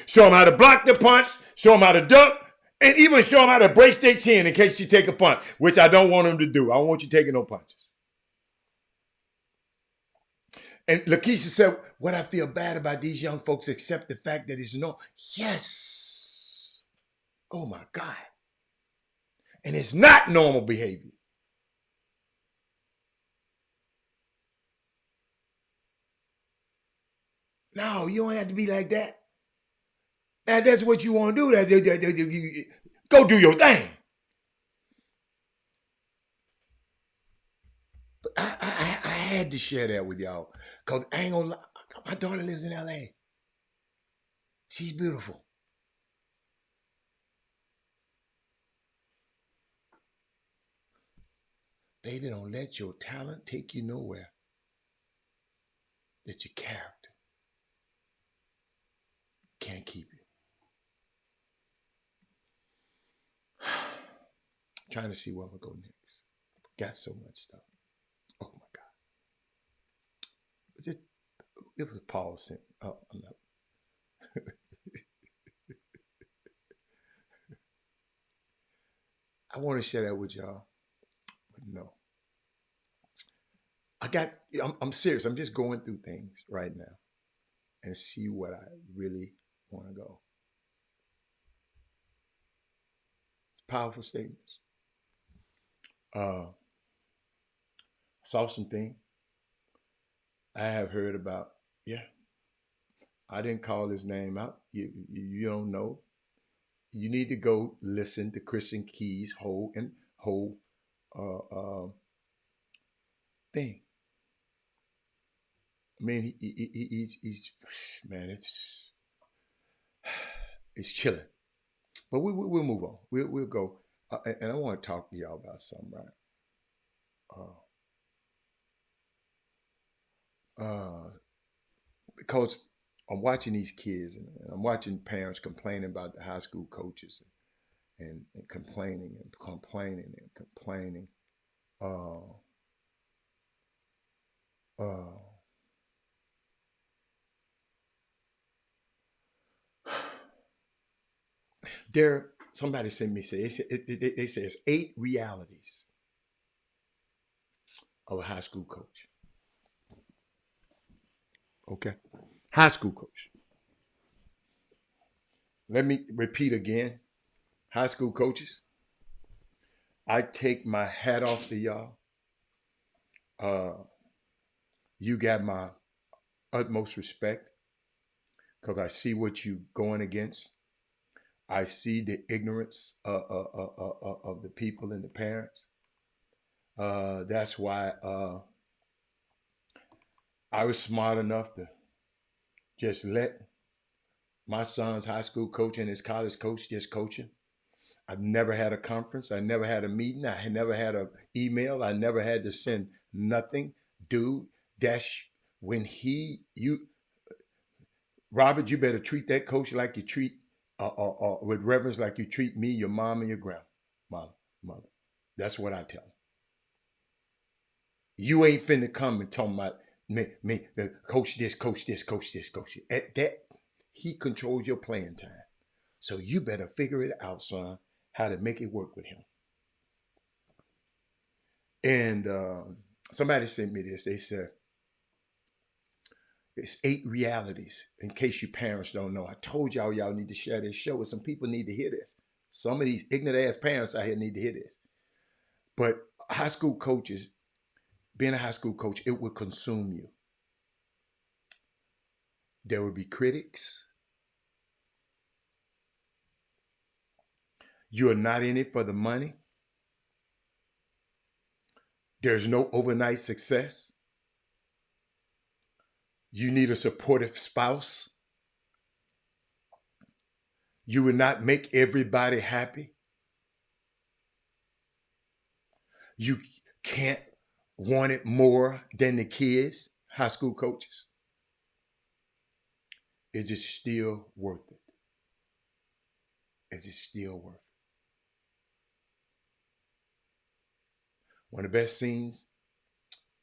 Show them how to block the punch, show them how to duck, and even show them how to brace their chin in case you take a punch, which I don't want them to do. I don't want you taking no punches. And Lakeisha said, what I feel bad about these young folks accept the fact that it's no. Yes. Oh my God. And it's not normal behavior. No, you don't have to be like that. Now, that's what you want to do. Go do your thing. But I had to share that with y'all. Because I ain't going to lie. My daughter lives in L.A. She's beautiful. Baby, don't let your talent take you nowhere. It's your character. Can't keep you. Trying to see where we go next. Got so much stuff. Oh my God. It was Paul sent. Oh, I'm not. I want to share that with y'all, but no. I'm serious. I'm just going through things right now and see what I really want to go. It's powerful statements. I saw something I have heard about. Yeah, I didn't call his name out. You don't know. You need to go listen to Christian Key's whole uh, uh, thing. I mean, he's man, it's chilling. But we'll move on. We'll go. And I want to talk to y'all about something, right? Uh, because I'm watching these kids and I'm watching parents complaining about the high school coaches and complaining and complaining and complaining. Uh, uh, somebody sent me they say it's 8 realities of a high school coach. Okay, high school coach. Let me repeat again. High school coaches, I take my hat off to y'all. Uh, you got my utmost respect because I see what you going against. I see the ignorance of the people and the parents. That's why I was smart enough to just let my son's high school coach and his college coach just coaching. I've never had a conference. I never had a meeting. I never had an email. I never had to send nothing. Dude, that's when Robert, you better treat that coach like you treat, with reverence like you treat me, your mom, and your grandmother. Mother. That's what I tell him. You ain't finna come and talk about me, coach this, coach this, coach this, coach this. At that, he controls your playing time. So you better figure it out, son, how to make it work with him. And somebody sent me this. They said, it's 8 realities. In case you parents don't know, I told y'all need to share this show. Some people need to hear this. Some of these ignorant ass parents out here need to hear this. But high school coaches, being a high school coach, it will consume you. There will be critics. You are not in it for the money. There's no overnight success. You need a supportive spouse. You will not make everybody happy. You can't want it more than the kids, high school coaches. Is it still worth it? Is it still worth it? One of the best scenes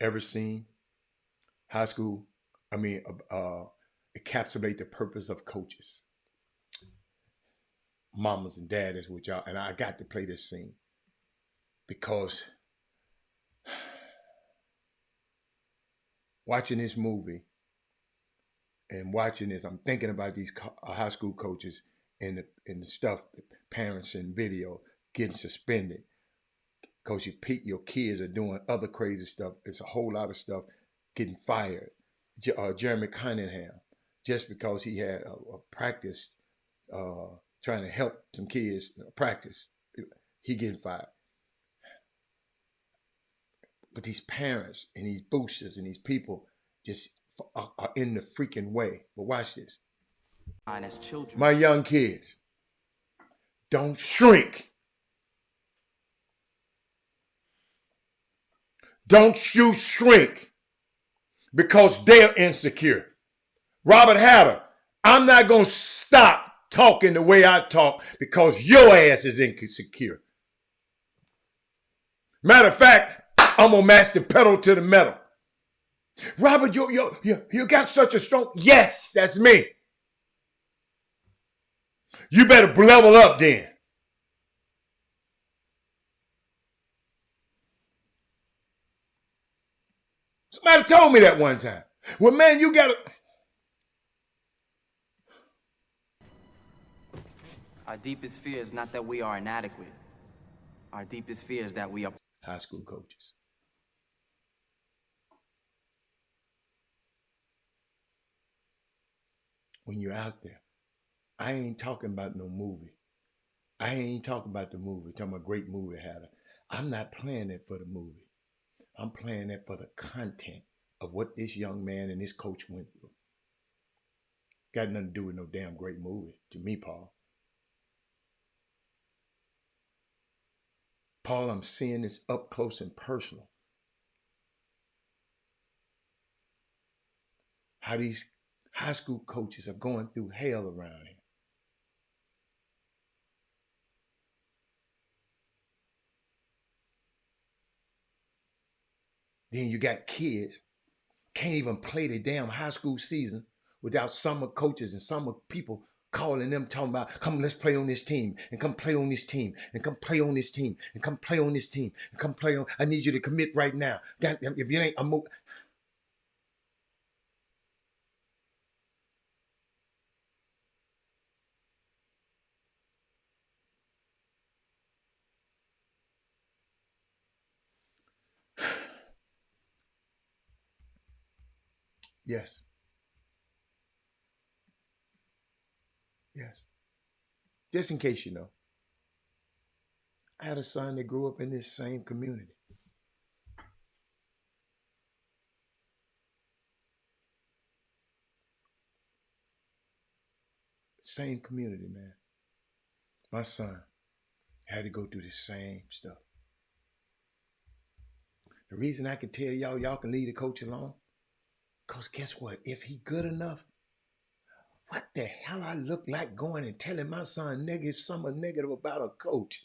ever seen, high school, encapsulate the purpose of coaches. Mamas and daddies with y'all, and I got to play this scene because watching this movie and watching this, I'm thinking about these high school coaches and the stuff, the parents in video getting suspended because your kids are doing other crazy stuff. It's a whole lot of stuff getting fired. Jeremy Cunningham just because he had a practice trying to help some kids practice, he getting fired. But these parents and these boosters and these people just are in the freaking way. But watch this. As children. My young kids, don't shrink. Don't you shrink because they're insecure. Robert Hatter, I'm not going to stop talking the way I talk because your ass is insecure. Matter of fact, I'm going to match the pedal to the metal. Robert, you got such a strong... Yes, that's me. You better level up then. Somebody told me that one time. Well, man, you got to... Our deepest fear is not that we are inadequate. Our deepest fear is that we are... High school coaches. When you're out there, I ain't talking about no movie. I ain't talking about the movie. I'm talking about great movie, Hatter. I'm not playing it for the movie. I'm playing it for the content of what this young man and this coach went through. Got nothing to do with no damn great movie to me, Paul. Paul, I'm seeing this up close and personal. How these high school coaches are going through hell around here. Then you got kids can't even play the damn high school season without summer coaches and summer people calling them, talking about, come, let's play on this team, and come play on this team, and come play on this team, and come play on this team, and come play on, I need you to commit right now. If you ain't, I'm moving. Yes. Yes. Just in case you know, I had a son that grew up in this same community. Same community, man. My son had to go through the same stuff. The reason I can tell y'all can leave the coach alone, because guess what? If he good enough, what the hell I look like going and telling my son something negative about a coach?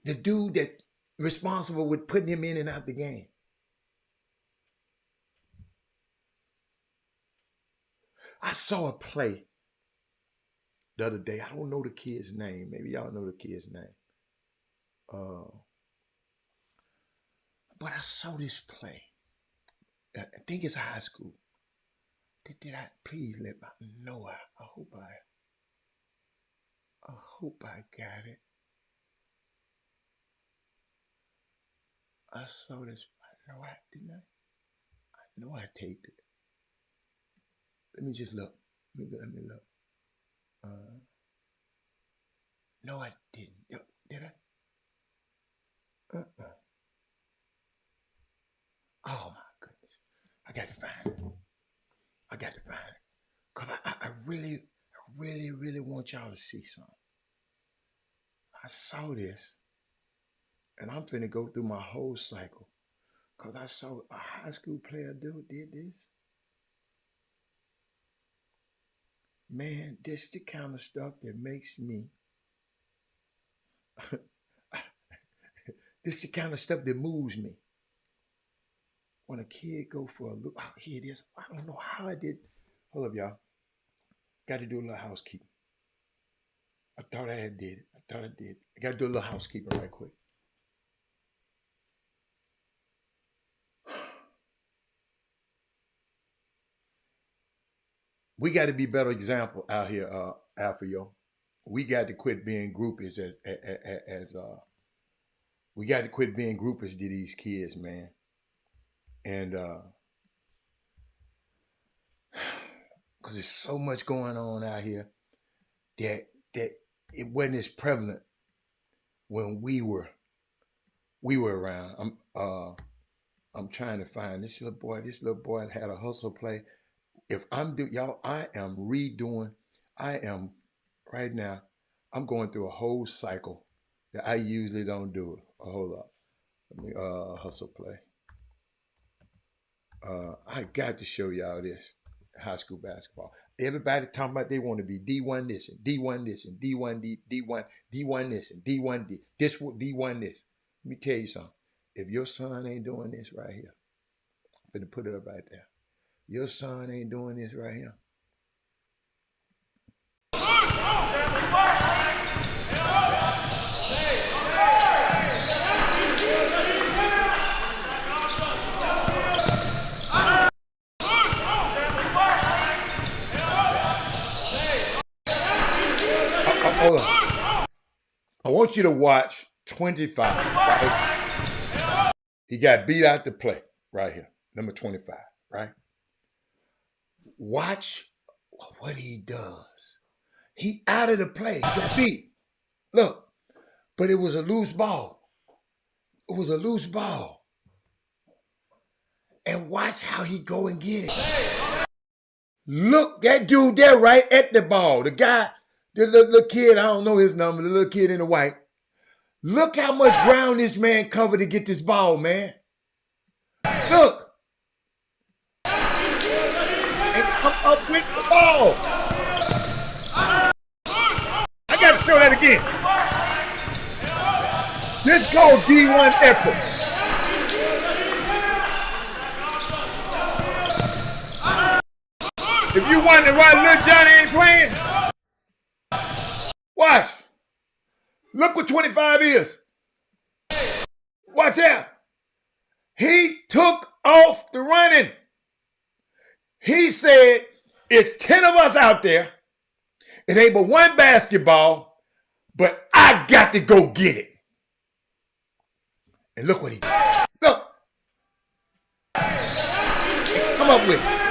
The dude that responsible with putting him in and out the game. I saw a play the other day. I don't know the kid's name. Maybe y'all know the kid's name. But I saw this play. I think it's high school. Did I please let me know? I hope I got it. I saw this. I know I didn't. I know I taped it. Let me just look. Let me look. No, I didn't. Did I? Oh my goodness. I got to find it. Because I really want y'all to see something. I saw this, and I'm finna go through my whole cycle. Because I saw a high school player did this. Man, this is the kind of stuff that makes me... this is the kind of stuff that moves me. When a kid go for a look, oh, here it is. I don't know how I did. Hold up, y'all. Got to do a little housekeeping. I thought I did it. I got to do a little housekeeping right quick. We got to be better example out here, Alfio. We got to quit being groupies we got to quit being groupies to these kids, man. And because there's so much going on out here that it wasn't as prevalent when we were around. I'm trying to find this little boy. This little boy had a hustle play. If I'm y'all, I am redoing. I am right now. I'm going through a whole cycle that I usually don't do. Hold up. Let me hustle play. I got to show y'all this high school basketball. Everybody talking about they want to be D1 this and D1 this and D1 D1 this and D1 this D1 this. Let me tell you something. If your son ain't doing this right here, I'm gonna put it up right there. Your son ain't doing this right here. Hold on. I want you to watch 25. Right? He got beat out to play right here. Number 25, right? Watch what he does. He out of the play. He got beat. Look, but it was a loose ball. It was a loose ball. And watch how he go and get it. Look, that dude there right at the ball. The guy, the little kid, I don't know his number, the little kid in the white. Look how much ground this man covered to get this ball, man. Look. And come up with the ball. I got to show that again. This called D1 effort. If you wondering why Lil Johnny ain't playing, watch. Look what 25 is. Watch out. He took off the running. He said, it's 10 of us out there. It ain't but one basketball, but I got to go get it. And look what he did. Look. Come up with it.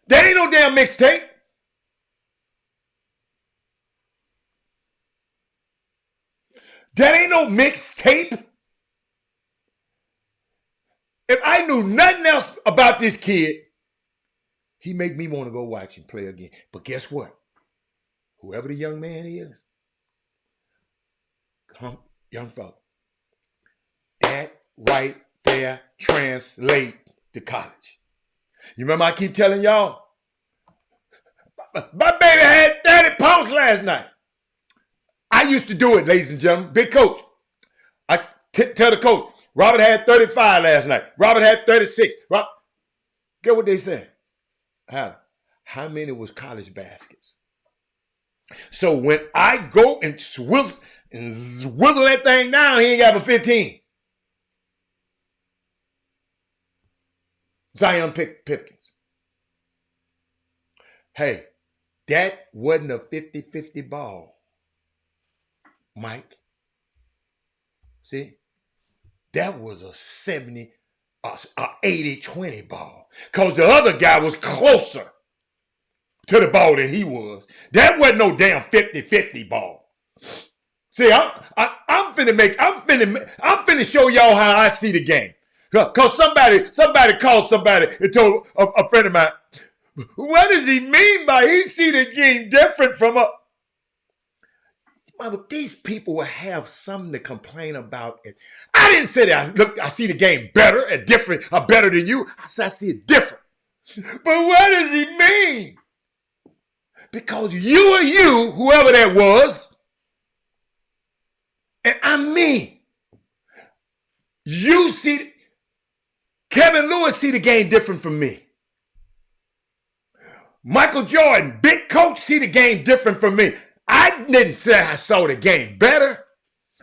That ain't no damn mixtape. That ain't no mixtape. If I knew nothing else about this kid, he make me want to go watch him play again. But guess what? Whoever the young man is, young fella, that right there translate to college. You remember I keep telling y'all, my baby had 30 pounds last night. I used to do it, ladies and gentlemen. Big coach. I tell the coach, Robert had 35 last night. Robert had 36. Get what they said. How many was college baskets? So when I go and whistle that thing down, he ain't got but 15. Zion Pipkins. Hey, that wasn't a 50-50 ball, Mike. See? That was a 70, a 80-20 ball. Because the other guy was closer to the ball than he was. That wasn't no damn 50-50 ball. See, I'm finna show y'all how I see the game. Cause somebody called somebody and told a friend of mine, what does he mean by he see the game different from a... Mother, these people will have something to complain about. I didn't say that. I see the game better and different, or better than you. I said I see it different. But what does he mean? Because you are you, whoever that was, and I'm me. You see, Kevin Lewis see the game different from me. Michael Jordan, big coach, see the game different from me. I didn't say I saw the game better,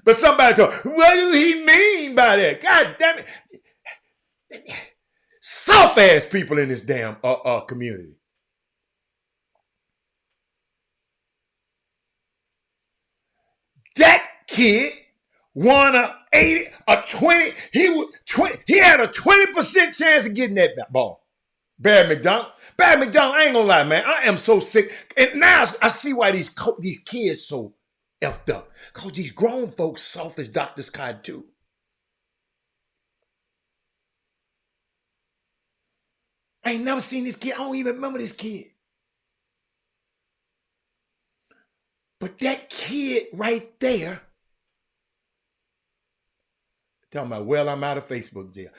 but somebody told, what do he mean by that? God damn it. Soft ass people in this damn community. kid won a 20. He had a 20% chance of getting that ball. Barry McDonald. Barry McDonald, I ain't gonna lie, man. I am so sick. And now I see why these kids so effed up. Because these grown folks soft as Dr. Scott too. I ain't never seen this kid. I don't even remember this kid. But that kid right there, talking about, well, I'm out of Facebook jail.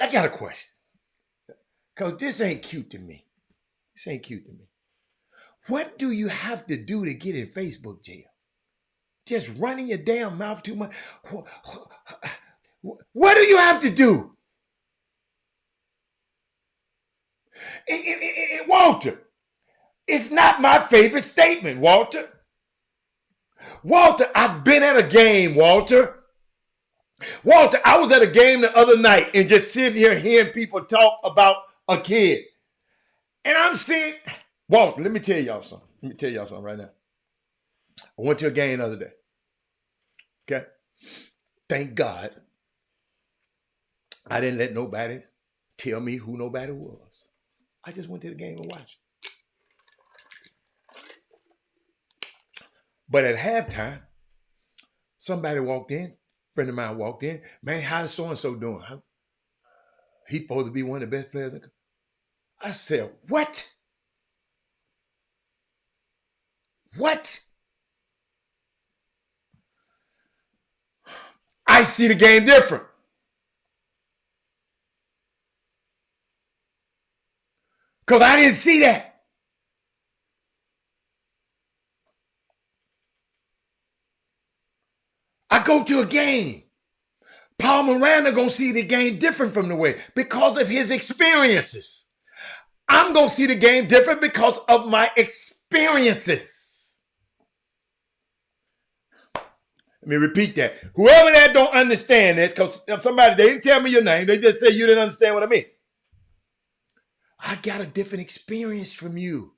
I got a question. Because this ain't cute to me. This ain't cute to me. What do you have to do to get in Facebook jail? Just running your damn mouth too much? What do you have to do? Walter, it's not my favorite statement, Walter. Walter, I've been at a game, Walter. Walter, I was at a game the other night and just sitting here hearing people talk about a kid. And I'm saying, Walter, let me tell y'all something. Let me tell y'all something right now. I went to a game the other day. Okay? Thank God I didn't let nobody tell me who nobody was. I just went to the game and watched. But at halftime, somebody walked in, a friend of mine walked in. Man, how's so-and-so doing? He's supposed to be one of the best players. I said, what? What? I see the game different. Because I didn't see that. I go to a game. Paul Miranda gonna see the game different from the way because of his experiences. I'm gonna see the game different because of my experiences. Let me repeat that. Whoever that don't understand this, because somebody, they didn't tell me your name, they just said you didn't understand what I mean. I got a different experience from you.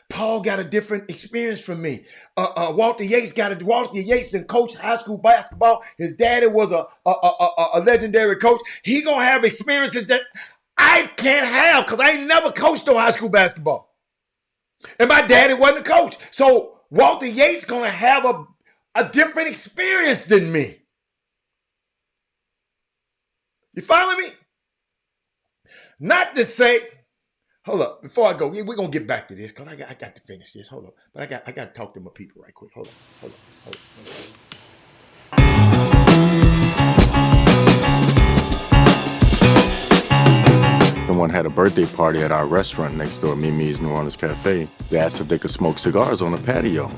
Paul got a different experience from me. Walter Yates done coached high school basketball. His daddy was a legendary coach. He gonna have experiences that I can't have because I ain't never coached on high school basketball. And my daddy wasn't a coach. So Walter Yates gonna have a different experience than me. You follow me? Not to say, hold up, before I go, we're going to get back to this because I got to finish this. Hold up. But I got to talk to my people right quick. Hold up. Someone had a birthday party at our restaurant next door, Mimi's New Orleans Cafe. They asked if they could smoke cigars on the patio.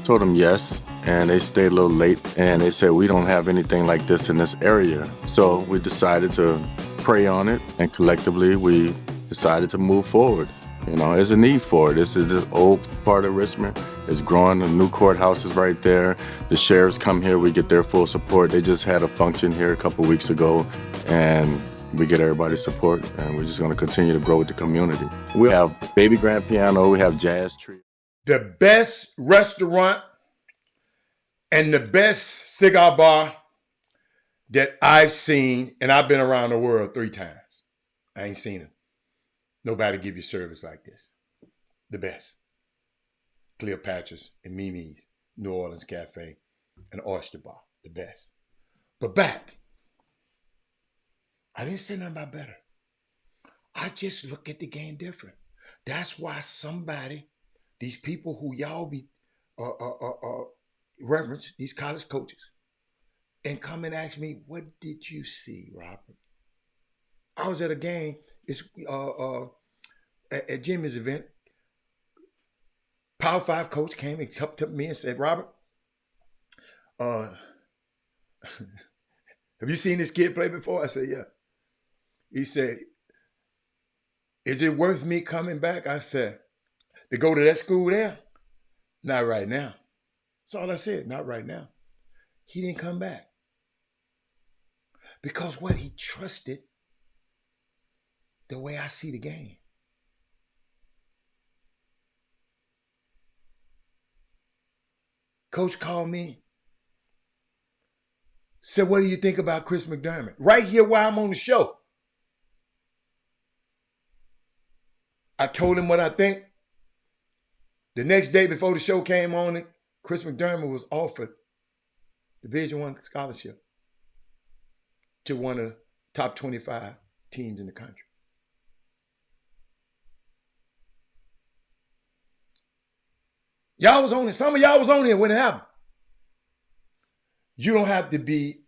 Told them yes, and they stayed a little late, and they said, we don't have anything like this in this area. So we decided to pray on it, and collectively we decided to move forward. You know, there's a need for it. This is this old part of Richmond. It's growing. The new courthouse is right there. The sheriffs come here. We get their full support. They just had a function here a couple weeks ago, and we get everybody's support, and we're just going to continue to grow with the community. We have baby grand piano. We have jazz trio. The best restaurant and the best cigar bar that I've seen, and I've been around the world 3 times. I ain't seen it. Nobody give you service like this. The best. Cleopatra's and Mimi's, New Orleans Cafe, and Oyster Bar. The best. But back, I didn't say nothing about better. I just look at the game different. That's why somebody, these people who y'all be reverence, these college coaches, and come and ask me, what did you see, Robert? I was at a game. It's at Jimmy's event. Power 5 coach came and helped me and said, Robert, have you seen this kid play before? I said, yeah. He said, is it worth me coming back? I said, to go to that school there? Not right now. That's all I said, not right now. He didn't come back. Because what he trusted, the way I see the game. Coach called me said, what do you think about Chris McDermott? Right here while I'm on the show. I told him what I think. The next day before the show came on, Chris McDermott was offered Division I scholarship to one of the top 25 teams in the country. Y'all was on it. Some of y'all was on here when it happened. You don't have to be,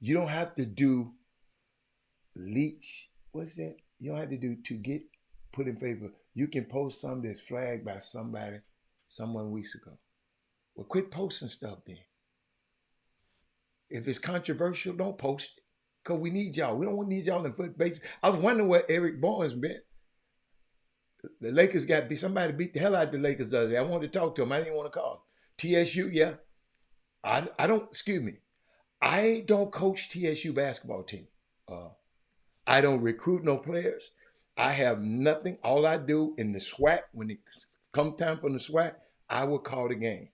you don't have to do leech. What's that? You don't have to do to get put in favor. You can post something that's flagged by someone weeks ago. Well, quit posting stuff then. If it's controversial, don't post it. Because we need y'all. We don't need y'all in foot base. I was wondering where Eric Barnes been. The Lakers got beat. Somebody beat the hell out of the Lakers the other day. I wanted to talk to him. I didn't want to call him. TSU, yeah. I don't, excuse me. I don't coach TSU basketball team. I don't recruit no players. I have nothing. All I do in the SWAC, when it come time for the SWAC, I will call the game.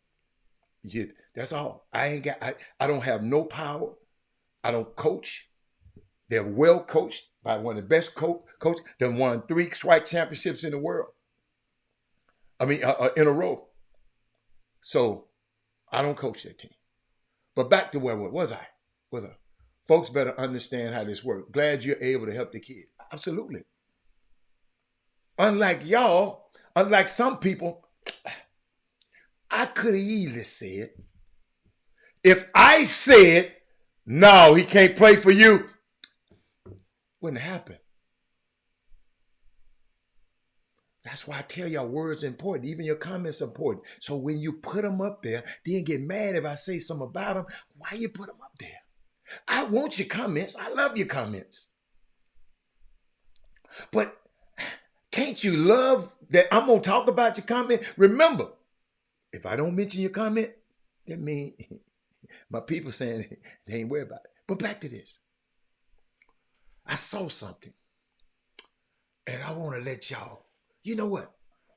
Yeah, that's all. I don't have no power. I don't coach. They're well coached by one of the best coach. They won 3 SWAC championships in the world. I mean, in a row. So I don't coach that team. But back to where was I? Folks better understand how this works. Glad you're able to help the kid. Absolutely. Unlike y'all, unlike some people, I could have easily said, if I said, no, he can't play for you, wouldn't happen. That's why I tell y'all words are important. Even your comments are important. So when you put them up there, then get mad if I say something about them. Why you put them up there? I want your comments. I love your comments. But can't you love that I'm going to talk about your comment? Remember, if I don't mention your comment, that means my people saying they ain't worried about it. But back to this. I saw something. And I want to let y'all, you know what?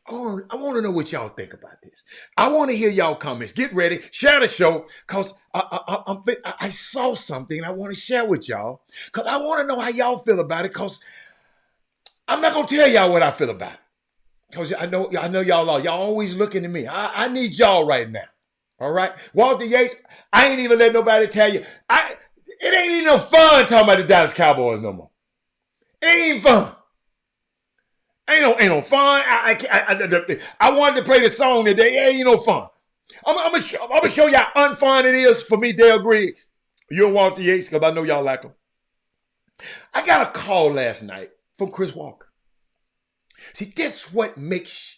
I want to know what y'all think about this. I want to hear y'all comments. Get ready. Share the show because I saw something and I want to share with y'all because I want to know how y'all feel about it because I'm not going to tell y'all what I feel about it because I know y'all are. Y'all always looking at me. I need y'all right now. All right? Walter Yates, I ain't even let nobody tell you. It ain't even no fun talking about the Dallas Cowboys no more. It ain't even fun. Ain't no fun. I wanted to play the song today. It ain't no fun. I'm gonna show y'all how unfun it is for me, Dale Griggs. You don't want the Yates because I know y'all like him. I got a call last night from Chris Walker. See, this what makes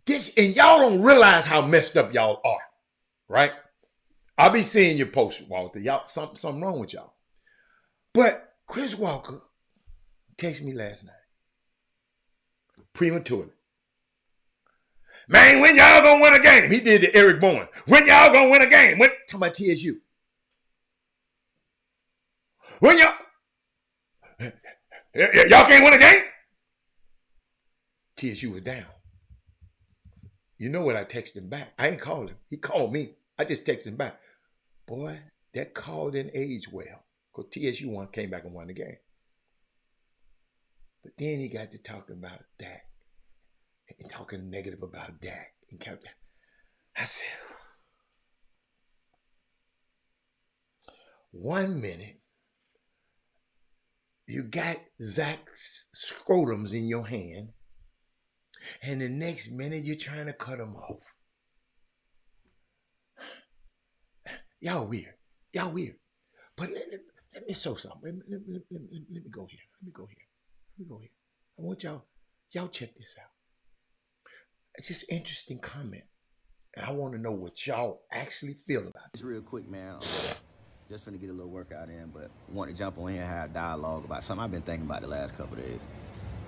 this, and y'all don't realize how messed up y'all are, right? I'll be seeing your post, Walter. Y'all, something wrong with y'all. But Chris Walker texted me last night. Prematurely. Man, when y'all gonna win a game? He did the Eric Bowen. When y'all gonna win a game? Talking about TSU. When y'all can't win a game? TSU was down. You know what I texted him back? I ain't called him. He called me. I just texted him back. Boy, that call didn't age well. Because TSU came back and won the game. But then he got to talking about Dak. And talking negative about Dak. And I said, 1 minute, you got Zach's scrotums in your hand. And the next minute, you're trying to cut them off. Y'all weird. But let me show something. Let me go here. I want y'all check this out. It's just interesting comment. And I want to know what y'all actually feel about it. It's real quick, man. Just finna get a little workout in, but want to jump on here and have a dialogue about something I've been thinking about the last couple of days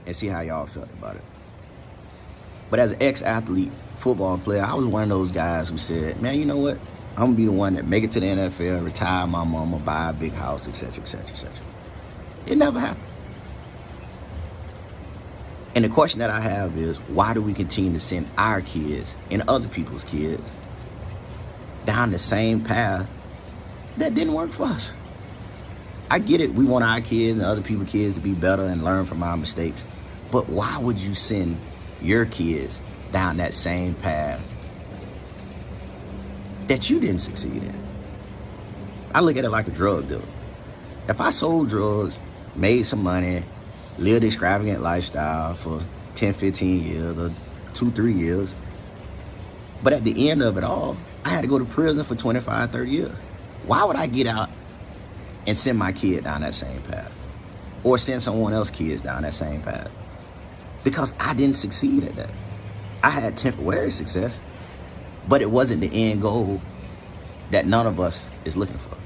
and see how y'all felt about it. But as an ex-athlete, football player, I was one of those guys who said, man, you know what? I'm going to be the one that make it to the NFL, retire my mama, buy a big house, etc., etc., etc. It never happened. And the question that I have is, why do we continue to send our kids and other people's kids down the same path That didn't work for us. I get it. We want our kids and other people's kids to be better and learn from our mistakes. But why would you send your kids down that same path that you didn't succeed in? I look at it like a drug dealer. If I sold drugs, made some money, lived an extravagant lifestyle for 10, 15 years or 2, 3 years, but at the end of it all, I had to go to prison for 25, 30 years. Why would I get out and send my kid down that same path? Or send someone else's kids down that same path? Because I didn't succeed at that. I had temporary success, but it wasn't the end goal that none of us is looking for.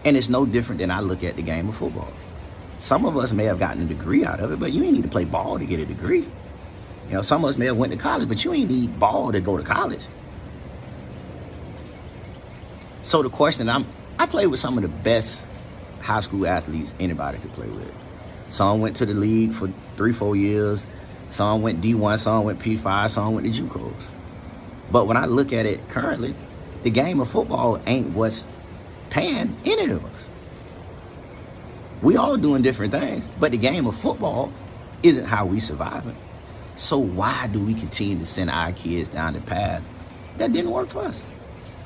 And it's no different than I look at the game of football. Some of us may have gotten a degree out of it, but you ain't need to play ball to get a degree. You know, some of us may have went to college, but you ain't need ball to go to college. So the question, I played with some of the best high school athletes anybody could play with. Some went to the league for 3, 4 years. Some went D1, some went P5, some went to JUCOs. But when I look at it currently, the game of football ain't what's paying any of us. We all doing different things, but the game of football isn't how we surviving. So why do we continue to send our kids down the path that didn't work for us?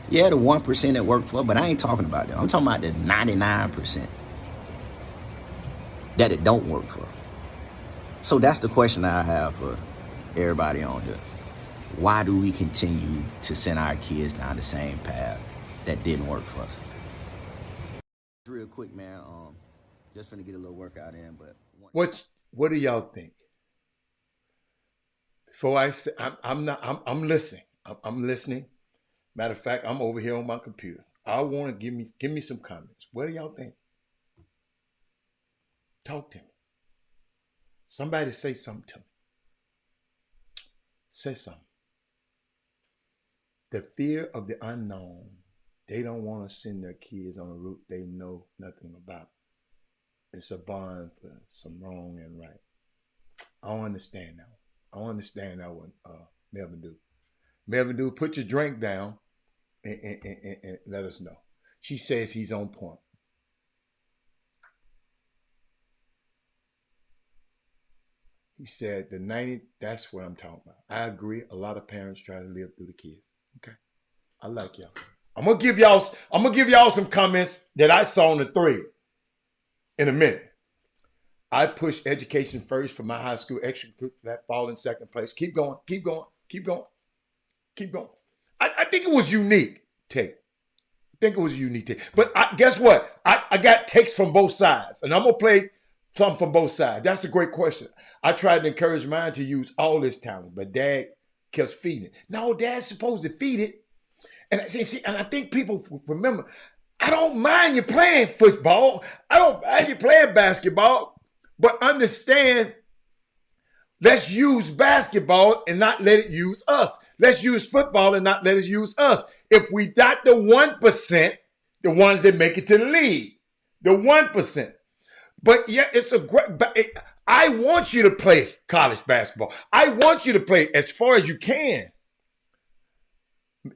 Yeah, the 1% that worked for, but I ain't talking about that. I'm talking about the 99% that it don't work for. So that's the question I have for everybody on here. Why do we continue to send our kids down the same path that didn't work for us? Real quick, man. Just finna get a little workout in, but what do y'all think? Before I say, I'm listening. I'm listening. Matter of fact, I'm over here on my computer. I want to give me some comments. What do y'all think? Talk to me. Somebody say something to me. Say something. The fear of the unknown. They don't want to send their kids on a route they know nothing about. It's a bond for some wrong and right. I don't understand that one. I don't understand that one, Melvin do. Melvin do, put your drink down and let us know. She says he's on point. He said the 90, that's what I'm talking about. I agree. A lot of parents try to live through the kids. Okay. I like y'all. I'm gonna give y'all some comments that I saw on the thread in a minute. I pushed education first for my high school extracurricular that fall in second place. Keep going, keep going, keep going, keep going. I think it was unique take. I think it was a unique take. But guess what? I got takes from both sides, and I'm gonna play something from both sides. That's a great question. I tried to encourage mine to use all this talent, but Dad kept feeding it. No, Dad's supposed to feed it. And I think people remember, I don't mind you playing football. I don't mind you playing basketball. But understand, let's use basketball and not let it use us. Let's use football and not let it use us. If we got the 1%, the ones that make it to the league, the 1%. But yeah, it's a great, I want you to play college basketball. I want you to play as far as you can.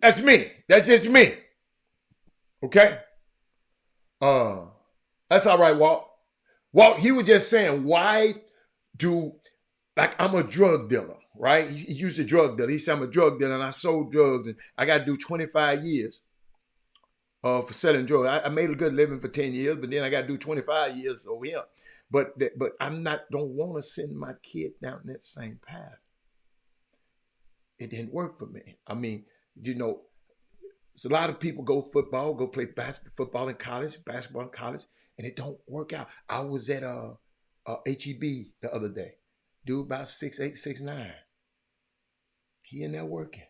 That's me. That's just me. Okay? That's all right, Walt. Walt, he was just saying, why do, like, I'm a drug dealer, right? He used a drug dealer. He said, I'm a drug dealer and I sold drugs and I got to do 25 years for selling drugs. I made a good living for 10 years, but then I got to do 25 years over here. But don't want to send my kid down that same path. It didn't work for me. I mean, you know, there's a lot of people go play football in college, basketball in college, and it don't work out. I was at HEB the other day. Dude about 6'8", 6'9". He in there working.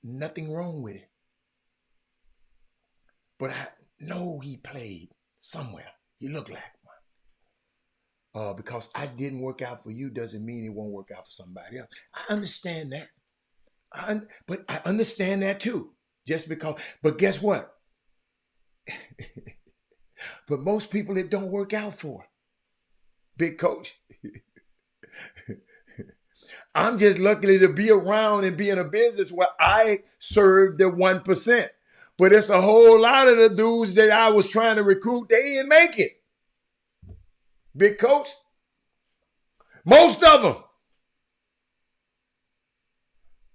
Nothing wrong with it. But I know he played somewhere. He looked like one. Because I didn't work out for you doesn't mean it won't work out for somebody else. I understand that. But I understand that too. Just because, but guess what? But most people it don't work out for. Big coach. I'm just lucky to be around and be in a business where I serve the 1%. But it's a whole lot of the dudes that I was trying to recruit, they didn't make it. Big coach. Most of them.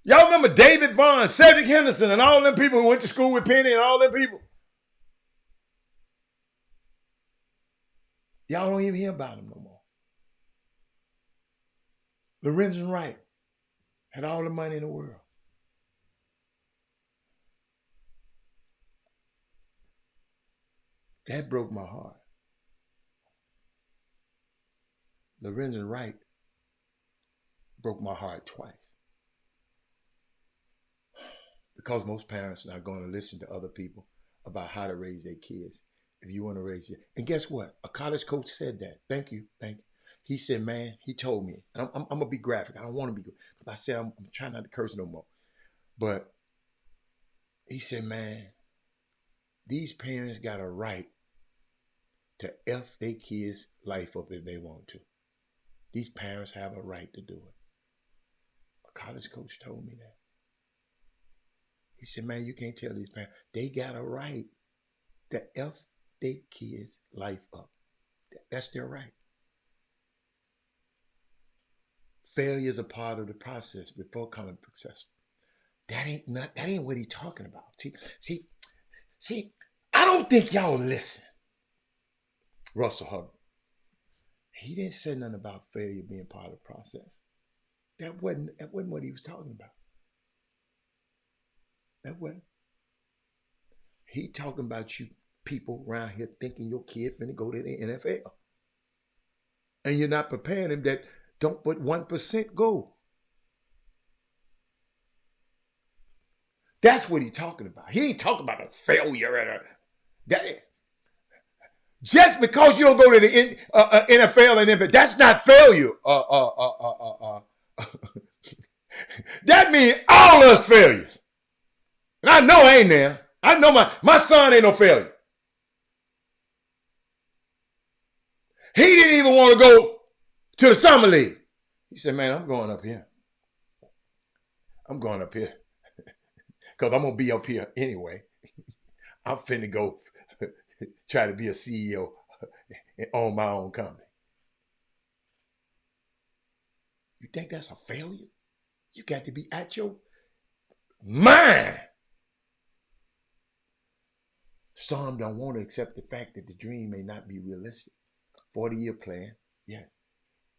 Y'all remember David Vaughn, Cedric Henderson, and all them people who went to school with Penny and all them people? Y'all don't even hear about them no more. Lorenzen Wright had all the money in the world. That broke my heart. Lorenzen Wright broke my heart twice. Because most parents are not going to listen to other people about how to raise their kids. If you want to raise your... And guess what? A college coach said that. Thank you. He said, man, he told me. I'm going to be graphic. I don't want to be... Because I said, I'm trying not to curse no more. But he said, man, these parents got a right to F their kids' life up if they want to. These parents have a right to do it. A college coach told me that. He said, man, you can't tell these parents. They got a right to F their kids' life up. That's their right. Failure is a part of the process before becoming successful. That ain't what he's talking about. See, I don't think y'all listen. Russell Hubbard. He didn't say nothing about failure being part of the process. That wasn't what he was talking about. That wasn't. He talking about you people around here thinking your kid finna go to the NFL. And you're not preparing them that don't but 1% go. That's what he talking about. He ain't talking about a failure. Just because you don't go to the NFL and NFL, that's not failure. That means all us failures. And I know I ain't there. I know my son ain't no failure. He didn't even want to go to the summer league. He said, man, I'm going up here. I'm going up here. Because I'm going to be up here anyway. I'm finna go try to be a CEO and own my own company. You think that's a failure? You got to be at your mind. Some don't want to accept the fact that the dream may not be realistic. 40-year plan, yeah.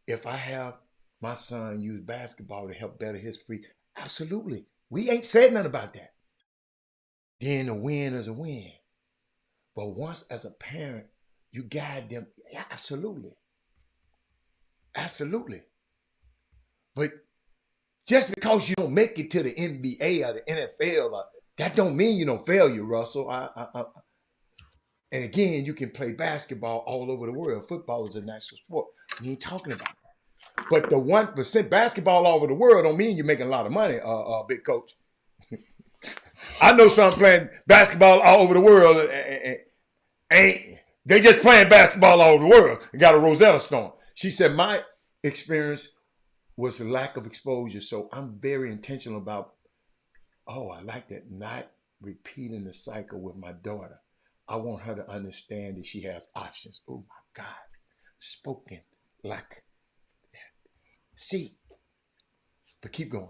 If I have my son use basketball to help better his free, absolutely. We ain't said nothing about that. Then a win is a win. But once as a parent, you guide them, yeah, absolutely. Absolutely. But just because you don't make it to the NBA or the NFL, that don't mean you don't fail you, Russell. And again, you can play basketball all over the world. Football is a national sport. We ain't talking about that. But the 1% basketball all over the world don't mean you're making a lot of money, big coach. I know some playing basketball all over the world and they just playing basketball all over the world and got a Rosetta Stone. She said, my experience was a lack of exposure. So I'm very intentional about, I like that, not repeating the cycle with my daughter. I want her to understand that she has options. Oh my God. Spoken like that. See, but keep going.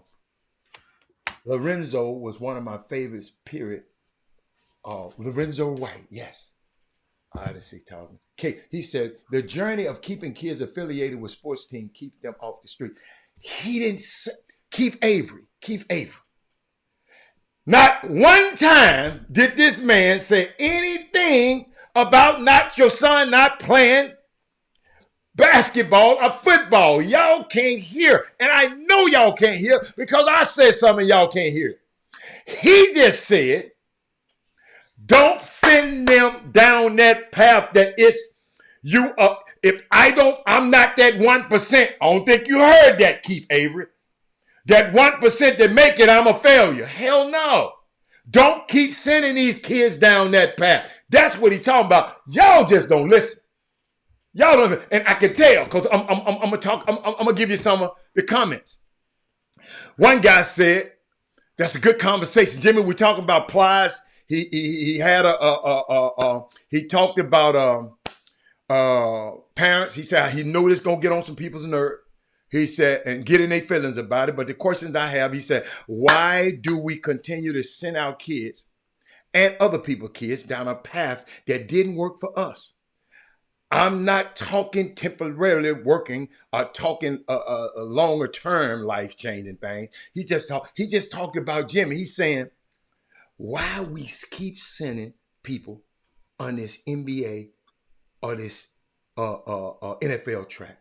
Lorenzo was one of my favorites, period. Lorenzo White, yes. Odyssey talking. Okay, he said, the journey of keeping kids affiliated with sports teams keeps them off the street. He didn't say, Keith Avery. Not one time did this man say anything about not your son not playing basketball or football. Y'all can't hear. And I know y'all can't hear because I said something y'all can't hear. He just said, don't send them down that path that it's you up. If I'm not that 1%. I don't think you heard that, Keith Avery. That 1% that make it, I'm a failure. Hell no. Don't keep sending these kids down that path. That's what he's talking about. Y'all just don't listen. Y'all don't, and I can tell because I'm gonna give you some of the comments. One guy said, that's a good conversation. Jimmy, we're talking about plies. he had he talked about parents. He said he knew this gonna get on some people's nerve. He said, and getting their feelings about it. But the questions I have, he said, why do we continue to send our kids and other people's kids down a path that didn't work for us? I'm not talking temporarily working or talking a longer term life changing thing. He just talked about Jimmy. He's saying why we keep sending people on this NBA or this NFL track.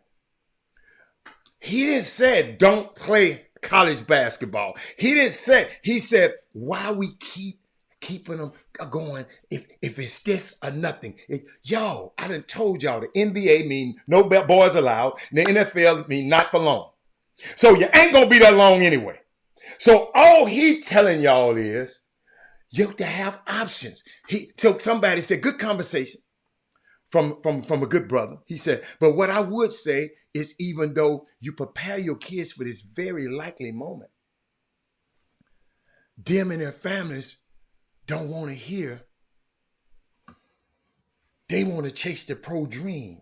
He didn't say don't play college basketball. He didn't say. He said why we keeping them going if it's this or nothing. Yo, I done told y'all the NBA mean no boys allowed. And the NFL mean not for long. So you ain't gonna be that long anyway. So all he telling y'all is you have to have options. So somebody said, good conversation from a good brother. He said, but what I would say is even though you prepare your kids for this very likely moment, them and their families don't want to hear. They want to chase the pro dream.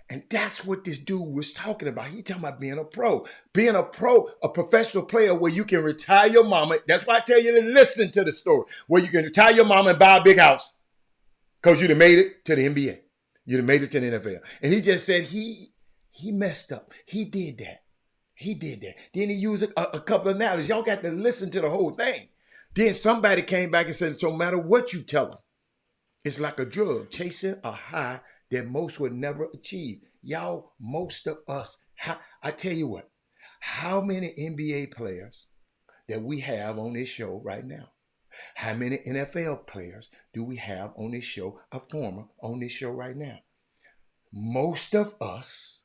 And that's what this dude was talking about. He talking about being a pro. Being a pro, a professional player where you can retire your mama. That's why I tell you to listen to the story. Where you can retire your mama and buy a big house. Because you'd have made it to the NBA. You'd have made it to the NFL. And he just said he messed up. He did that. He did that. Then he used a couple of analogies. Y'all got to listen to the whole thing. Then somebody came back and said, no matter what you tell them, it's like a drug, chasing a high that most would never achieve. Y'all, most of us, I tell you what, how many NBA players that we have on this show right now? How many NFL players do we have on this show, a former on this show right now? Most of us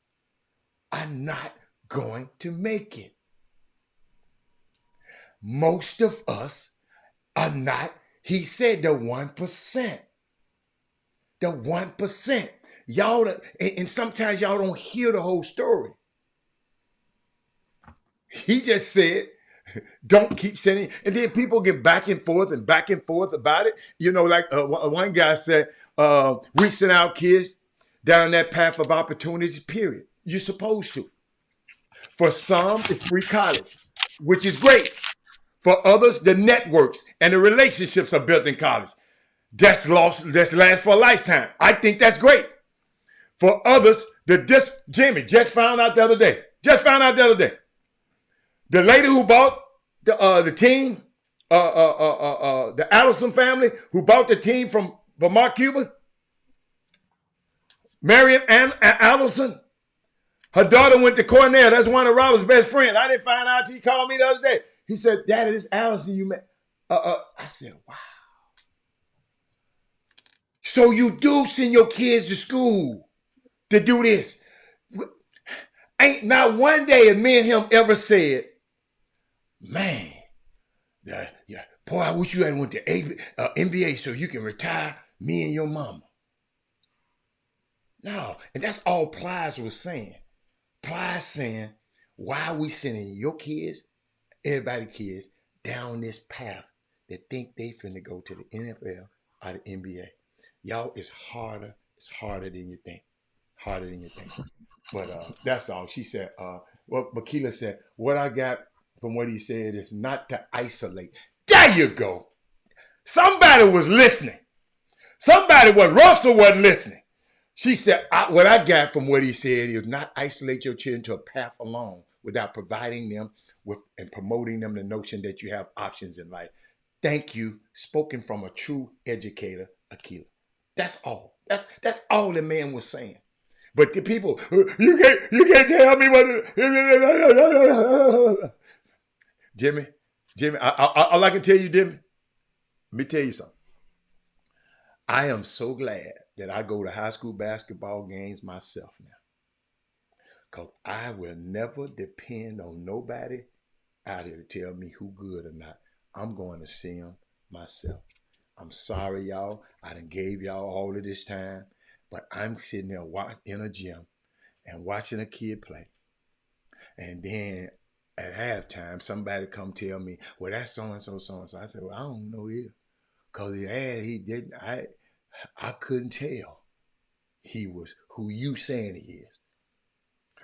are not going to make it. Most of us are not, he said, the 1%. The 1%. Y'all, and sometimes y'all don't hear the whole story. He just said, don't keep sending. And then people get back and forth about it. You know, like one guy said, we send our kids down that path of opportunities, period. You're supposed to. For some, it's free college, which is great. For others, the networks and the relationships are built in college. That's lasts for a lifetime. I think that's great. For others, Jimmy just found out the other day. The lady who bought the team, the Allison family, who bought the team from Mark Cuban, Marion Allison, her daughter went to Cornell. That's one of Robert's best friends. I didn't find out. He called me the other day. He said, Daddy, this Allison you met. I said, wow. So you do send your kids to school to do this. Ain't not one day have me and him ever said, man, boy, I wish you had went to NBA so you can retire me and your mama. No, and that's all Plies was saying. Plies saying, why are we sending your kids, everybody's kids, down this path that think they finna go to the NFL or the NBA? Y'all, it's harder than you think. But that's all. She said, what Makila said, what I got from what he said is not to isolate. There you go. Somebody was listening. Russell wasn't listening. She said, what I got from what he said is not isolate your children to a path alone without providing them with and promoting them the notion that you have options in life. Thank you. Spoken from a true educator, Akila. That's all. That's all the man was saying. But the people, you can't tell me what. Jimmy, all I can tell you, Jimmy, let me tell you something. I am so glad that I go to high school basketball games myself now. Because I will never depend on nobody out here to tell me who good or not. I'm going to see them myself. I'm sorry, y'all. I done gave y'all all of this time, but I'm sitting there in a gym and watching a kid play. And then at halftime, somebody come tell me, well, that's so-and-so, so-and-so. I said, well, I don't know either. Cause he didn't. I couldn't tell he was who you saying he is.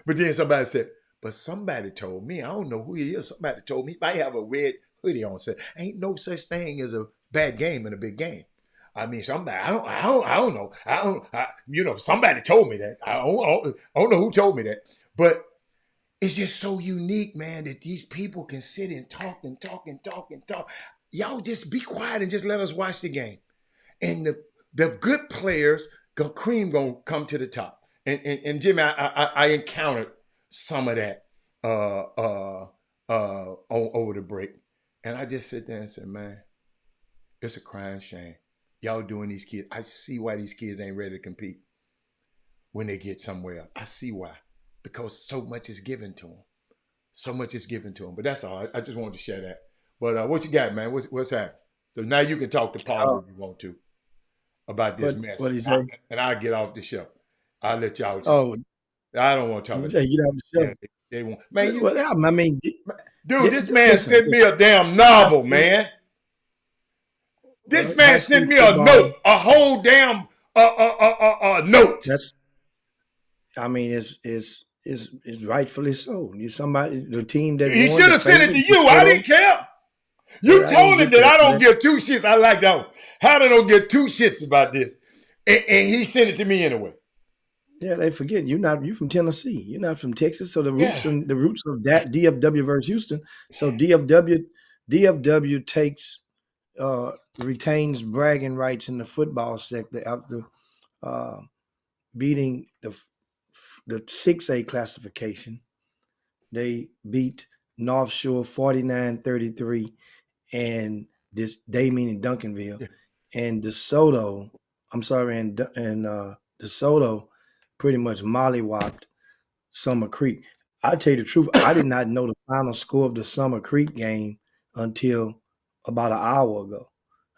But then somebody said, but somebody told me, I don't know who he is. Somebody told me he might have a red hoodie on. Said, ain't no such thing as a bad game in a big game. I mean, somebody, I don't know. Somebody told me that. I don't know who told me that. But it's just so unique, man, that these people can sit and talk and talk and talk and talk. Y'all just be quiet and just let us watch the game. And the good players, cream gonna come to the top. And Jimmy, I encountered some of that over the break, and I just sit there and said, man, it's a crying shame. Y'all doing these kids. I see why these kids ain't ready to compete when they get somewhere. I see why, because so much is given to them. So much is given to them. But that's all. I just wanted to share that. But what you got, man? What's happening? So now you can talk to Paul if you want to about this mess. What do you say? And I'll get off the show. I'll let y'all talk. Oh, I don't want to talk you about say that. get off the show. Yeah, they won't. Man, Well, I mean, dude, this man sent me a damn novel, man. This man sent me a note, a whole damn note. That's, I mean, it's rightfully so. You somebody, the team that He won, should have sent it to you. I didn't care. You told him that I don't give two shits. I like that one. How they don't give two shits about this? And he sent it to me anyway. Yeah, they forget you from Tennessee. You're not from Texas. So the roots of that DFW versus Houston. So DFW takes retains bragging rights in the football sector after beating the 6A classification. They beat North Shore 49-33, and this they meaning Duncanville, and DeSoto. I'm sorry, and DeSoto pretty much mollywopped Summer Creek. I tell you the truth, I did not know the final score of the Summer Creek game until about an hour ago.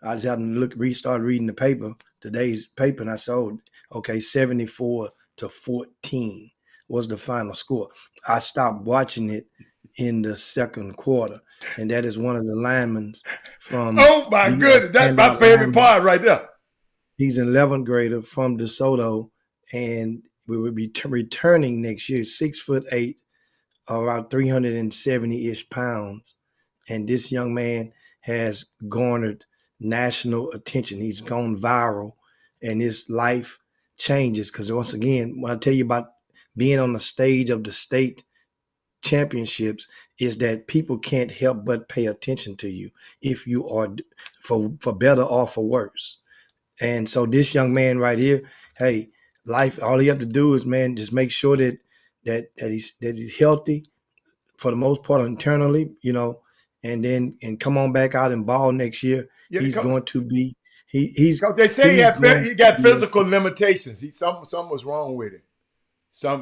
I just happened to restart reading the paper, today's paper, and I saw, okay, 74-14 was the final score. I stopped watching it in the second quarter, and that is one of the linemen from. Oh my goodness, that's my favorite part right there. He's an 11th grader from DeSoto, and we will be returning next year. 6'8", about 370-ish pounds, and this young man has garnered national attention. He's gone viral, and his life changes because once again, when I tell you about being on the stage of the state championships, is that people can't help but pay attention to you if you are for better or for worse. And so this young man right here, hey, life, all you have to do is, man, just make sure that he's healthy for the most part internally, and come on back out and ball next year. Yeah, he's going to be they say he got physical limitations. Something was wrong with him.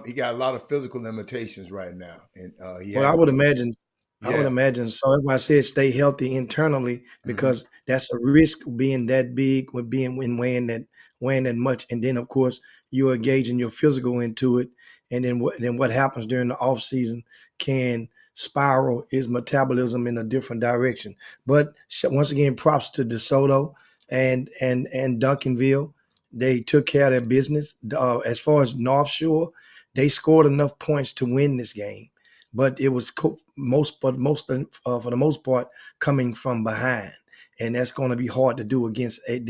He got a lot of physical limitations right now, and I would imagine. I would imagine. So that's why I said stay healthy internally, because that's a risk being that big, with weighing that much, and then of course you're engaging your physical into it, and then what happens during the off season can spiral his metabolism in a different direction. But once again, props to DeSoto and Duncanville. They took care of their business. As far as North Shore, they scored enough points to win this game, but it was for the most part coming from behind, and that's going to be hard to do against a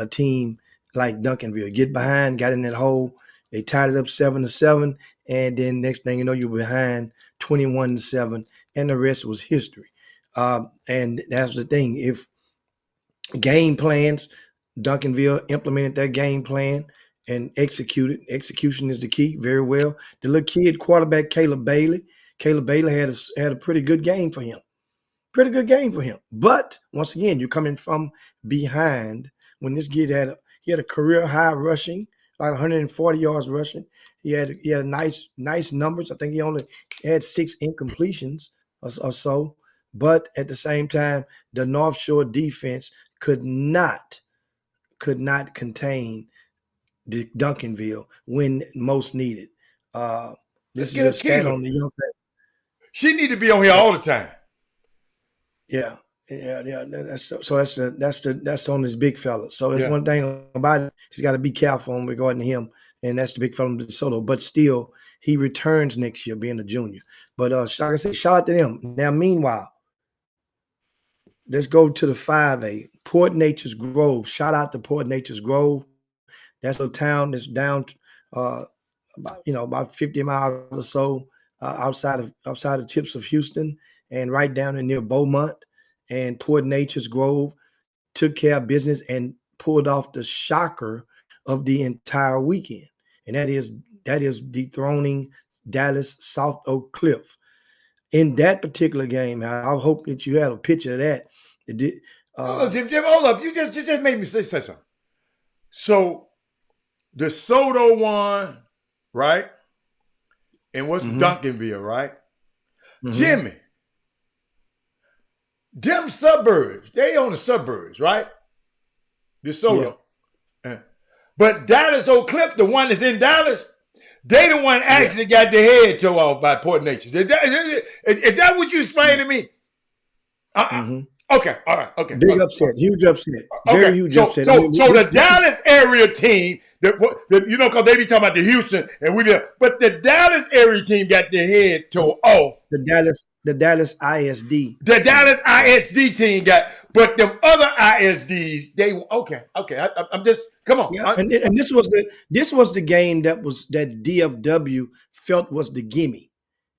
team like Duncanville. Get behind, got in that hole, they tied it up 7-7, and then next thing you know, you're behind 21-7, and the rest was history. And that's the thing. If game plans, Duncanville implemented that game plan and executed. Execution is the key. Very well. The little kid quarterback, Caleb Bailey had a pretty good game for him. Pretty good game for him. But once again, you're coming from behind. When this kid had a career high rushing, like 140 yards rushing. He had nice numbers. I think he only had 6 incompletions or so. But at the same time, the North Shore defense could not contain Duncanville when most needed. This is a stat on the young man. She need to be on here all the time. Yeah. Yeah. That's on this big fella. So there's Yeah. one thing about it. He's got to be careful on regarding him, and that's the big fella DeSoto. But still, he returns next year being a junior. But like I said, shout out to them. Now, meanwhile, let's go to the 5A. Port Nature's Grove. Shout out to Port Nature's Grove. That's a town that's down about 50 miles or so outside of tips of Houston, and right down in near Beaumont. And Port Nature's Grove took care of business and pulled off the shocker of the entire weekend, and that is dethroning Dallas South Oak Cliff. In that particular game, I hope that you had a picture of that. It did, Jim, hold up. You just made me say something. So DeSoto won, right? And what's Duncanville, right? Jimmy, them suburbs, they own the suburbs, right? DeSoto. Yeah. But Dallas Oak Cliff, the one that's in Dallas, they the one actually got their head tore off by Port Nature. Is that what you explained to me? Okay, all right, okay. Big upset, huge upset, very huge upset. So the Dallas area team, because they be talking about the Houston, and but the Dallas area team got their head tore off. The Dallas ISD. The Dallas ISD team got, but them other ISDs, they okay. I'm just come on. Yeah, and this was the game that DFW felt was the gimme,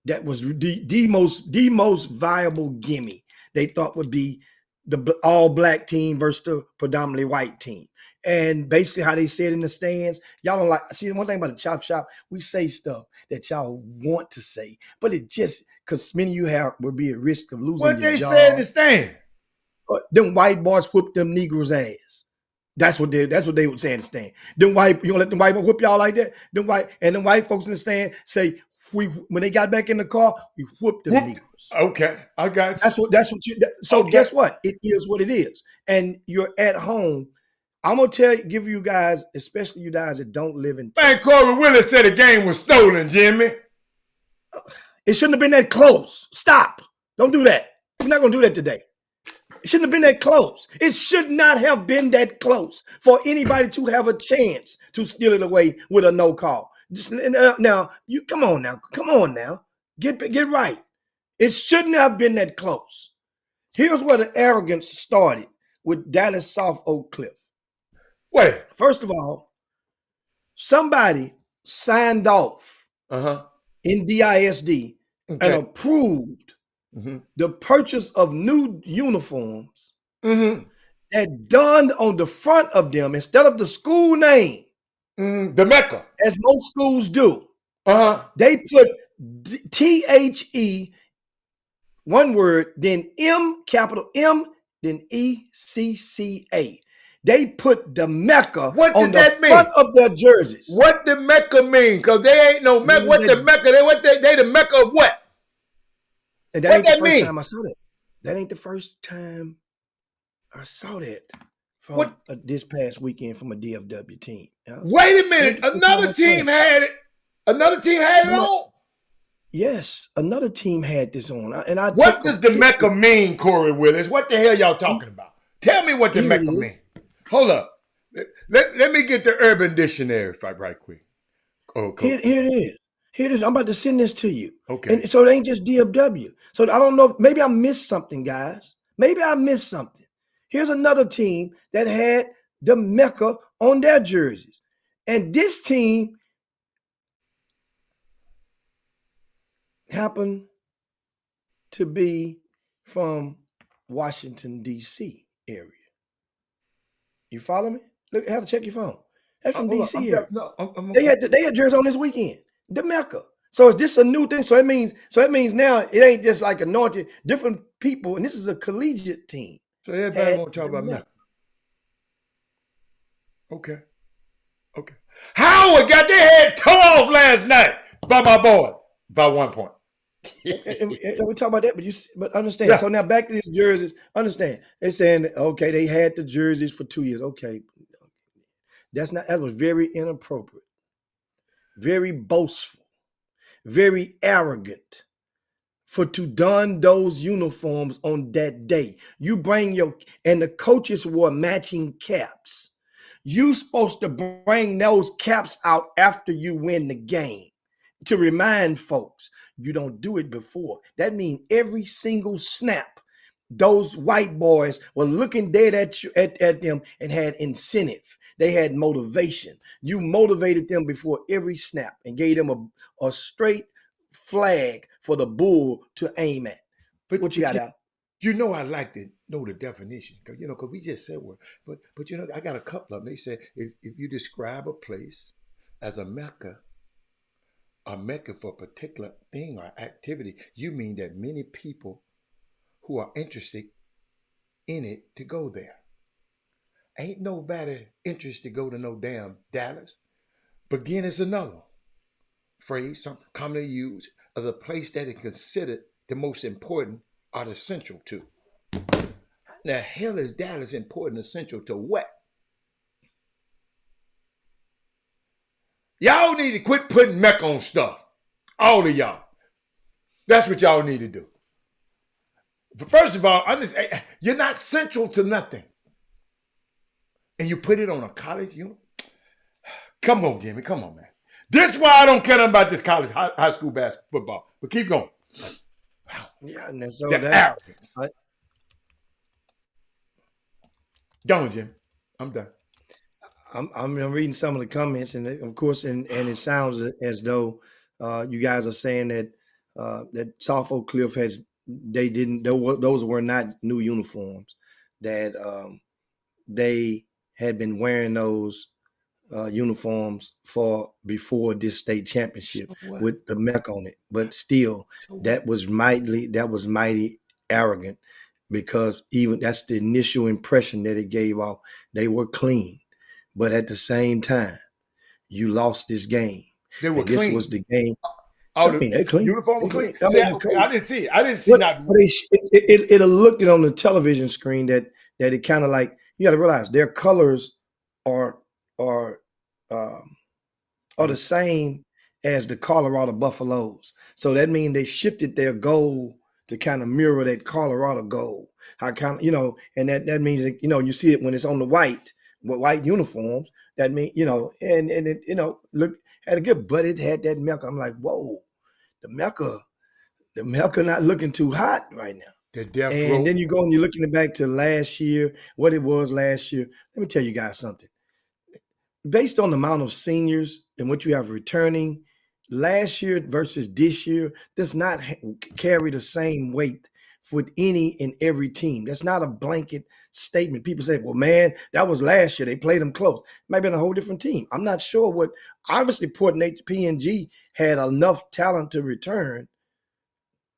that was the most viable gimme. They thought would be the all black team versus the predominantly white team. And basically how they said in the stands, y'all don't like, see, one thing about the Chop Shop, we say stuff that y'all want to say, but it just, because many of you would be at risk of losing what your they job. say in the stand. Them white boys whoop them Negroes' ass. That's what they would say in the stand. You gonna let them white boys whoop y'all like that? Them white folks in the stand say, when they got back in the car, we whooped them Negroes. Okay, I got you. That's what you. So okay. Guess what? It is what it is, and you're at home. I'm gonna give you guys, especially you guys that don't live in. Man, Corey Willis said the game was stolen, Jimmy. It shouldn't have been that close. Stop! Don't do that. We're not gonna do that today. It shouldn't have been that close. It should not have been that close for anybody to have a chance to steal it away with a no call. Now, you come on now, get right. It shouldn't have been that close. Here's where the arrogance started with Dallas South Oak Cliff. Wait. First of all, somebody signed off in DISD and approved the purchase of new uniforms that done on the front of them instead of the school name. The Mecca. As most schools do. They put THE, one word, then M, capital M, then ECCA. They put the Mecca on the front of their jerseys. What did Mecca mean? Because they ain't no Mecca. What the Mecca? They the Mecca of what? And that ain't the first time I saw that. That ain't the first time I saw that. From this past weekend from a DFW team. Wait a minute. Another team had it. Another team had it on? Yes. Another team had this on. What does the Mecca mean, Corey Willis? What the hell y'all talking about? Tell me what the Mecca mean. Hold up. Let me get the Urban Dictionary right quick. Here it is. Here it is. I'm about to send this to you. Okay. And so it ain't just DFW. So I don't know. Maybe I missed something, guys. Maybe I missed something. Here's another team that had the Mecca on their jerseys. And this team happened to be from Washington, D.C. area. You follow me? Look, have to check your phone. That's from D.C. area. They had jerseys on this weekend. The Mecca. So is this a new thing? So it means now it ain't just like anointed different people, and this is a collegiate team. So everybody want to talk about Mecca. Okay. Howard got their head tore off last night by my boy by 1 point. and we talk about that, but understand. Yeah. So now back to these jerseys. Understand? They're saying, okay, they had the jerseys for 2 years. Okay, that was very inappropriate, very boastful, very arrogant to don those uniforms on that day. You bring and the coaches wore matching caps. You supposed to bring those caps out after you win the game to remind folks. You don't do it before. That means every single snap, those white boys were looking dead at them and had incentive. They had motivation. You motivated them before every snap and gave them a straight flag for the bull to aim at. But what you got out? You know, I like to know the definition, because we just said word. But I got a couple of them. They said if you describe a place as a mecca for a particular thing or activity, you mean that many people who are interested in it to go there. Ain't nobody interested to go to no damn Dallas. But again, it's another phrase, some commonly used, as a place that is considered the most important or the central to. How the hell is Dallas important, essential to what? Y'all need to quit putting Mecca on stuff. All of y'all. That's what y'all need to do. First of all, you're not central to nothing. And you put it on a college uniform? Come on, Jimmy. Come on, man. This is why I don't care about this college high school basketball football. But keep going. Wow. Yeah, and so the arrogance. Go on, Jim. I'm done. I'm reading some of the comments, and of course, and it sounds as though you guys are saying that that South Oak Cliff those were not new uniforms, that they had been wearing those uniforms for before this state championship with the Mecca on it. But still, that was mighty arrogant, because even that's the initial impression that it gave off. They were clean, but at the same time, you lost this game. They were clean. This was the game. They clean. Uniform were clean. I didn't see it. I didn't see nothing. It'll look it on the television screen that it kind of like, you got to realize their colors are the same as the Colorado Buffaloes. So that means they shifted their goal to kind of mirror that Colorado goal. How kind of, and that means that, you see it when it's on the white uniforms. That means, and it, look, had a good, but it had that Mecca. I'm like, whoa, the Mecca not looking too hot right now. And then you go and you're looking back to last year, what it was last year. Let me tell you guys something. Based on the amount of seniors and what you have returning, last year versus this year does not carry the same weight with any and every team. That's not a blanket statement. People say, well, man, that was last year. They played them close. It might have been a whole different team. I'm not sure what. Obviously, Port Nate PNG had enough talent to return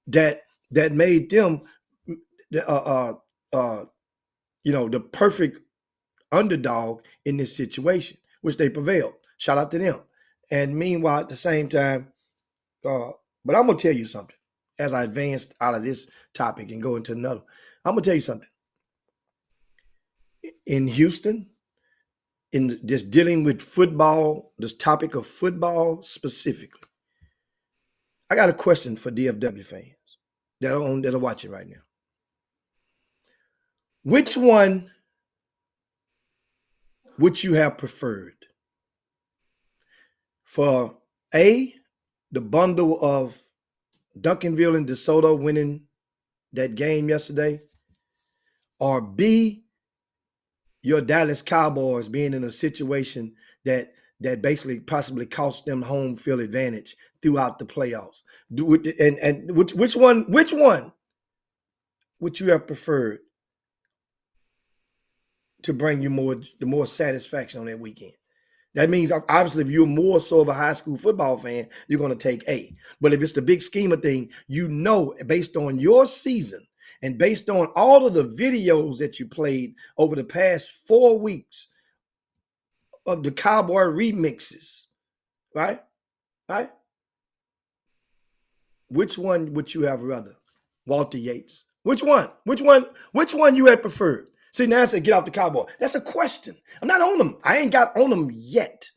that made them the perfect underdog in this situation, which they prevailed. Shout out to them. And meanwhile, at the same time, but I'm going to tell you something as I advanced out of this topic and go into another. I'm going to tell you something. In Houston, in just dealing with football, this topic of football specifically, I got a question for DFW fans that are watching right now. Which one would you have preferred? For A, the bundle of Duncanville and DeSoto winning that game yesterday, or B, your Dallas Cowboys being in a situation that basically possibly cost them home field advantage throughout the playoffs? And which one would you have preferred to bring you more satisfaction on that weekend? That means, obviously, if you're more so of a high school football fan, you're going to take A. But if it's the big scheme of thing, based on your season and based on all of the videos that you played over the past 4 weeks of the Cowboy remixes, right? Right? Which one would you have rather? Walter Yates. Which one? Which one you had preferred? See, now I said get off the Cowboy. That's a question. I'm not on them. I ain't got on them yet.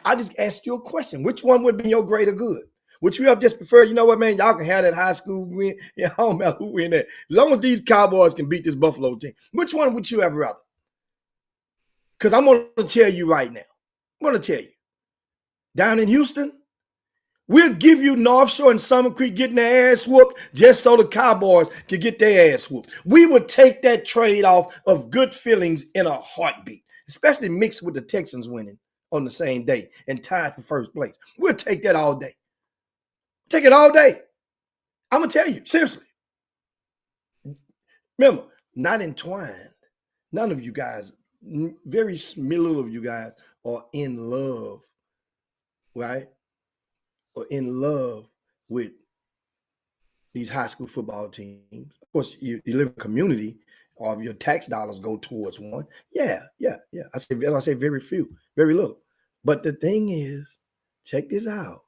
I just asked you a question. Which one would be your greater good? Would you have just preferred, you know what, man, y'all can have that high school win. Yeah, I don't matter who win that. As long as these Cowboys can beat this Buffalo team, which one would you have rather? Because I'm going to tell you right now. I'm going to tell you. Down in Houston, we'll give you North Shore and Summer Creek getting their ass whooped just so the Cowboys can get their ass whooped. We would take that trade-off of good feelings in a heartbeat, especially mixed with the Texans winning on the same day and tied for first place. We'll take that all day. Take it all day. I'm going to tell you, seriously. Remember, not entwined. None of you guys, very little of you guys are in love, right? Or in love with these high school football teams. Of course, you live in a community, or your tax dollars go towards one. Yeah. I say very few, very little. But the thing is, check this out.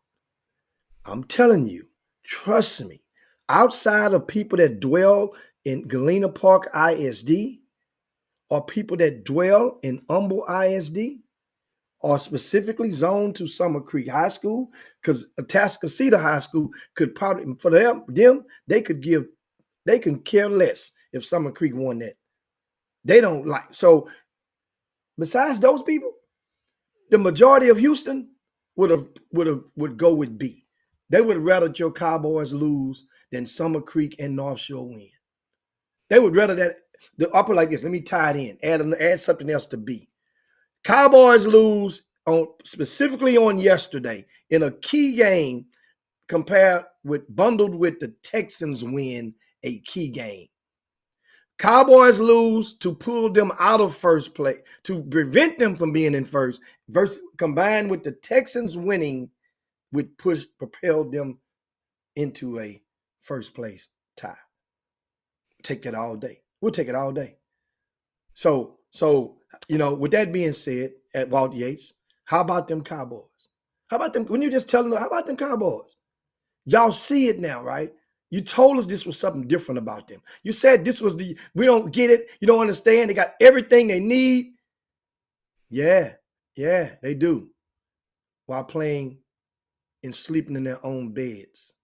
I'm telling you, trust me, outside of people that dwell in Galena Park ISD or people that dwell in Humble ISD, are specifically zoned to Summer Creek High School, because Atascocita High School could probably, for them, they can care less if Summer Creek won that. They don't like. So besides those people, the majority of Houston would go with B. They would rather your Cowboys lose than Summer Creek and North Shore win. They would rather that. I'll put it like this. Let me tie it in. Add something else to B. Cowboys lose specifically on yesterday in a key game bundled with the Texans win a key game. Cowboys lose to pull them out of first place, to prevent them from being in first, versus combined with the Texans winning would propel them into a first place tie. Take that all day. We'll take it all day. So, with that being said, at Walt Yates, how about them Cowboys? How about them? When you just telling them, how about them Cowboys? Y'all see it now, right? You told us this was something different about them. You said this was we don't get it. You don't understand. They got everything they need. Yeah, they do. While playing and sleeping in their own beds.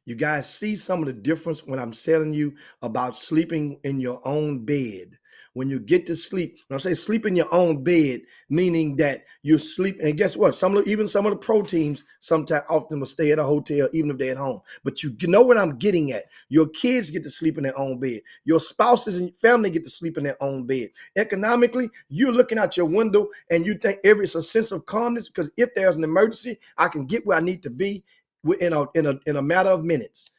You guys see some of the difference when I'm telling you about sleeping in your own bed. When you get to sleep, when I say sleep in your own bed, meaning that you sleep, and guess what? Even some of the pro teams often will stay at a hotel, even if they're at home. But you know what I'm getting at. Your kids get to sleep in their own bed. Your spouses and family get to sleep in their own bed. Economically, you're looking out your window and you think it's a sense of calmness, because if there's an emergency, I can get where I need to be in a matter of minutes.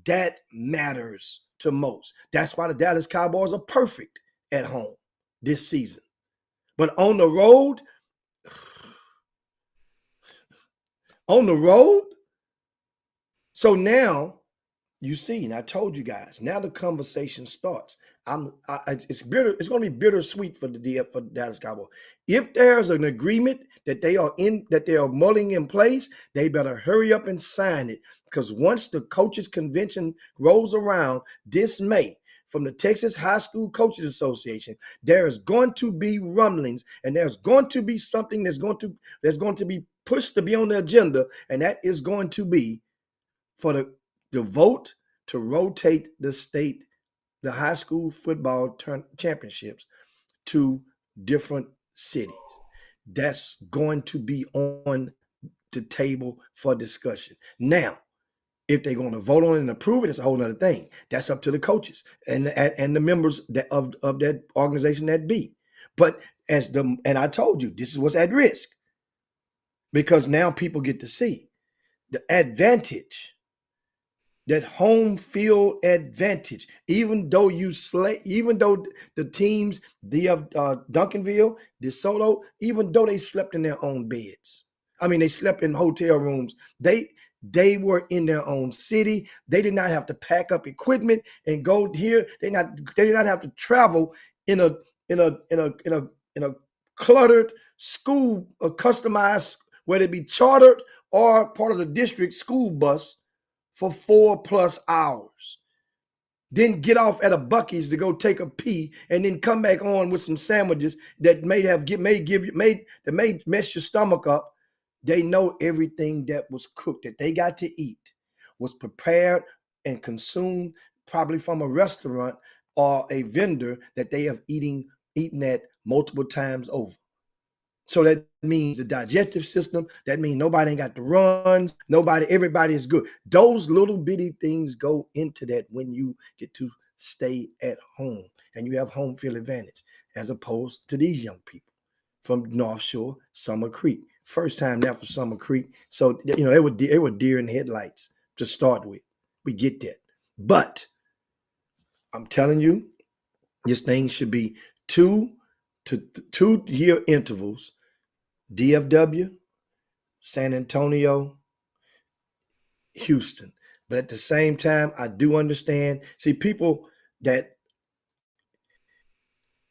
That matters to most. That's why the Dallas Cowboys are perfect at home this season. But on the road, so now you see, and I told you guys, now the conversation starts. It's bitter. It's going to be bittersweet for for Dallas Cowboys. If there's an agreement that they are mulling in place, they better hurry up and sign it, because once the coaches convention rolls around this May from the Texas High School Coaches Association, there is going to be rumblings, and there's going to be something that's going to be pushed to be on the agenda, and that is going to be for the vote to rotate the high school football championships to different cities. That's going to be on the table for discussion. Now, if they're going to vote on it and approve it, it's a whole other thing. That's up to the coaches and the members of that organization that be. But and I told you, this is what's at risk, because now people get to see the advantage, that home field advantage. Even though the teams, Duncanville, DeSoto, even though they slept in their own beds. I mean, they slept in hotel rooms. They were in their own city. They did not have to pack up equipment and go here. They did not have to travel in a cluttered school, a customized, whether it be chartered or part of the district school bus, for 4+ hours. Then get off at a Buc-ee's to go take a pee, and then come back on with some sandwiches that may mess your stomach up, They know everything that was cooked, that they got to eat, was prepared and consumed probably from a restaurant or a vendor that they have eaten at multiple times over. So that means the digestive system, that means nobody ain't got the runs, everybody is good. Those little bitty things go into that when you get to stay at home and you have home field advantage, as opposed to these young people from North Shore, Summer Creek. First time now for Summer Creek. So, they were deer in the headlights to start with. We get that. But I'm telling you, this thing should be 2 to 2 year intervals. DFW, San Antonio, Houston. But at the same time, I do understand. See, people that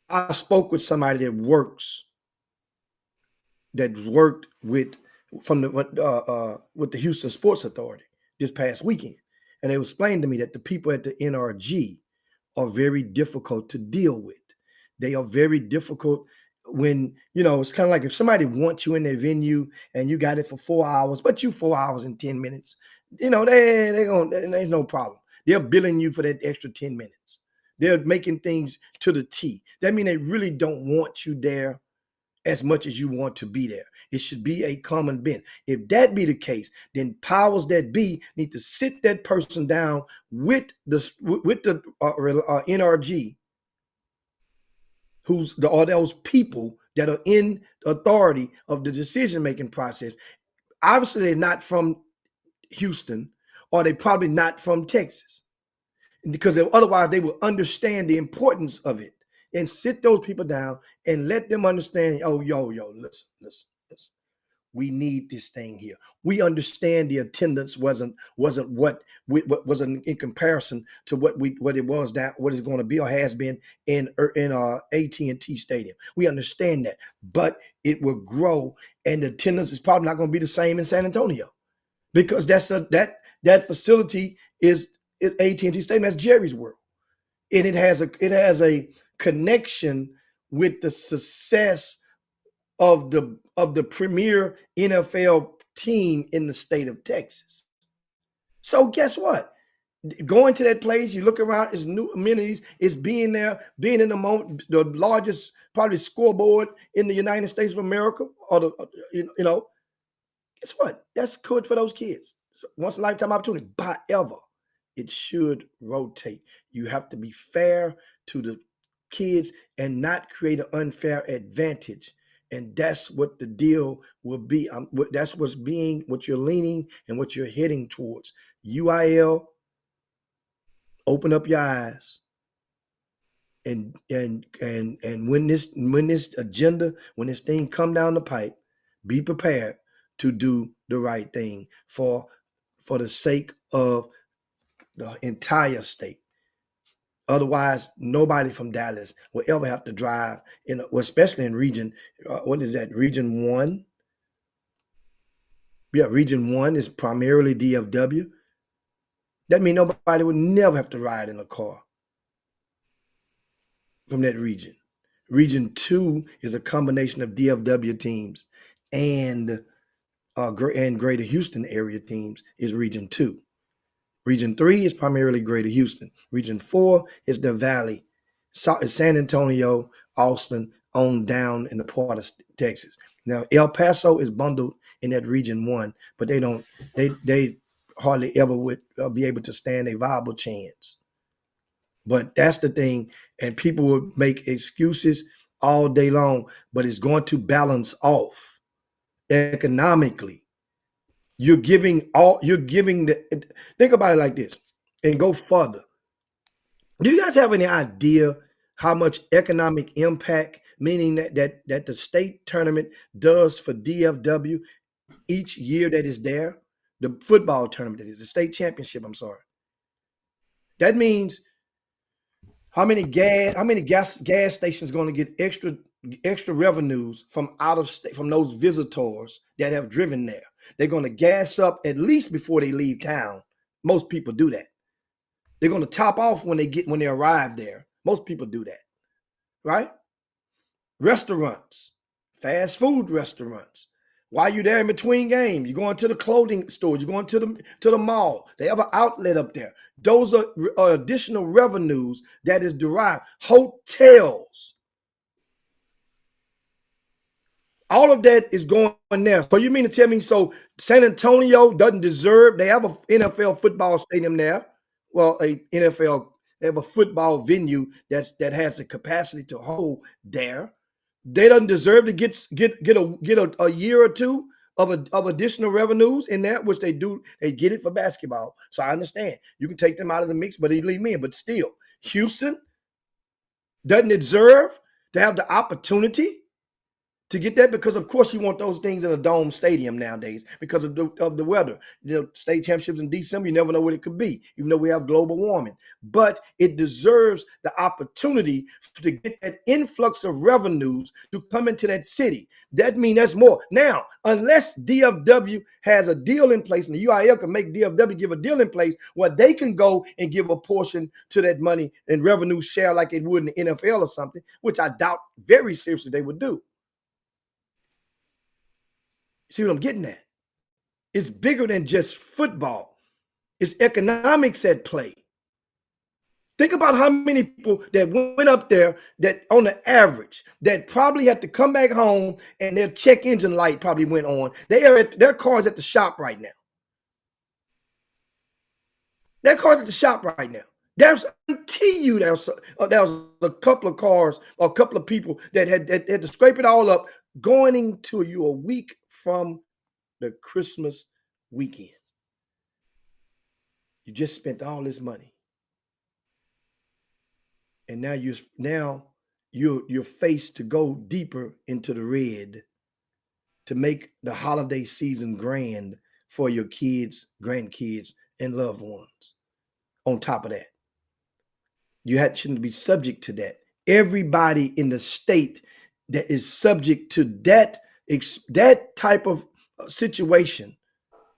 I spoke with somebody that worked with the Houston Sports Authority this past weekend, and they explained to me that the people at the NRG are very difficult to deal with. They are very difficult when, it's kind of like if somebody wants you in their venue and you got it for 4 hours, but you 4 hours and 10 minutes, there's no problem. They're billing you for that extra 10 minutes. They're making things to the T. That means they really don't want you there as much as you want to be there. It should be a common bent. If that be the case, then powers that be need to sit that person down with the NRG, or those people that are in authority of the decision-making process. Obviously, they're not from Houston, or they're probably not from Texas, because otherwise they will understand the importance of it and sit those people down and let them understand, listen. We need this thing here. We understand the attendance wasn't what wasn't in comparison to what it was what is going to be or has been in AT&T Stadium. We understand that, but it will grow, and the attendance is probably not going to be the same in San Antonio, because that facility is AT&T Stadium. That's Jerry's World, and it has a connection with the success of the premier NFL team in the state of Texas. So guess what? Going to that place, you look around, it's new amenities, it's being there, being in the moment, the largest probably scoreboard in the United States of America, or guess what? That's good for those kids. So once in a lifetime opportunity. However, it should rotate. You have to be fair to the kids and not create an unfair advantage. And that's what the deal will be. That's what you're leaning and what you're heading towards. UIL, open up your eyes. And when this agenda, when this thing come down the pipe, be prepared to do the right thing for the sake of the entire state. Otherwise, nobody from Dallas will ever have to drive especially in region. What is that? Region 1. Yeah, Region 1 is primarily DFW. That means nobody would never have to ride in a car from that region. Region 2 is a combination of DFW teams and Greater Houston area teams is Region 2. Region 3 is primarily Greater Houston. Region 4 is the Valley, San Antonio, Austin, on down in the part of Texas. Now, El Paso is bundled in that Region 1, but they hardly ever would be able to stand a viable chance. But that's the thing, and people will make excuses all day long, but it's going to balance off economically. Think about it like this and go further. Do you guys have any idea how much economic impact, meaning that the state tournament does for DFW each year that is there? The football tournament, that is the state championship, I'm sorry. That means how many gas stations going to get extra revenues from out of state, from those visitors that have driven there? They're going to gas up at least before they leave town. Most people do that. They're going to top off when they arrive there. Most people do that, right? Restaurants, fast food restaurants, While you're there in between games, you're going to the clothing stores, you're going to the mall. They have an outlet up there. Those are additional revenues that is derived. Hotels. All of that is going there. So you mean to tell me so San Antonio doesn't deserve, they have an NFL football stadium there. Well, they have a football venue that has the capacity to hold there. They doesn't deserve to get a year or two of additional revenues in that, which they do. They get it for basketball. So I understand. You can take them out of the mix, but they leave me in. But still, Houston doesn't deserve to have the opportunity to get that, because of course you want those things in a dome stadium nowadays because of the weather. State championships in December, you never know what it could be, even though we have global warming. But it deserves the opportunity to get that influx of revenues to come into that city. That means that's more. Now, unless DFW has a deal in place, and the UIL can make DFW give a deal in place where they can go and give a portion to that money and revenue share like it would in the NFL or something, which I doubt very seriously they would do. See what I'm getting at? It's bigger than just football. It's economics at play. Think about how many people that went up there that on the average that probably had to come back home and their check engine light probably went on. Their car's at the shop right now. Their car's at the shop right now. There was a couple of cars or a couple of people that had to scrape it all up going into you a week from the Christmas weekend. You just spent all this money, and now you're faced to go deeper into the red to make the holiday season grand for your kids, grandkids, and loved ones. On top of that, you shouldn't be subject to that. Everybody in the state that is subject to that type of situation,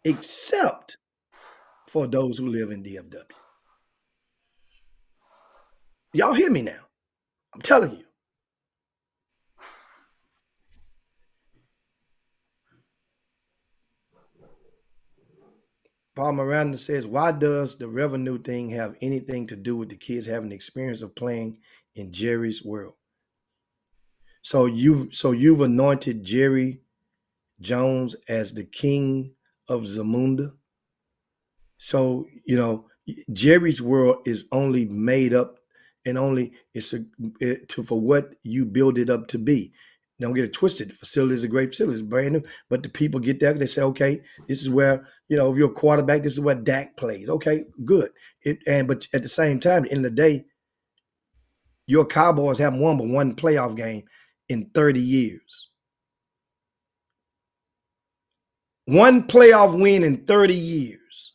except for those who live in DFW. Y'all hear me now? I'm telling you. Paul Miranda says, why does the revenue thing have anything to do with the kids having the experience of playing in Jerry's world? So you've anointed Jerry Jones as the king of Zamunda. So, Jerry's world is only made up and only for what you build it up to be. Don't get it twisted. The facility is a great facility. It's brand new. But the people get there, they say, okay, this is where, if you're a quarterback, this is where Dak plays. Okay, good. But at the same time, in the day, your Cowboys haven't won but one playoff game in 30 years. One playoff win in 30 years.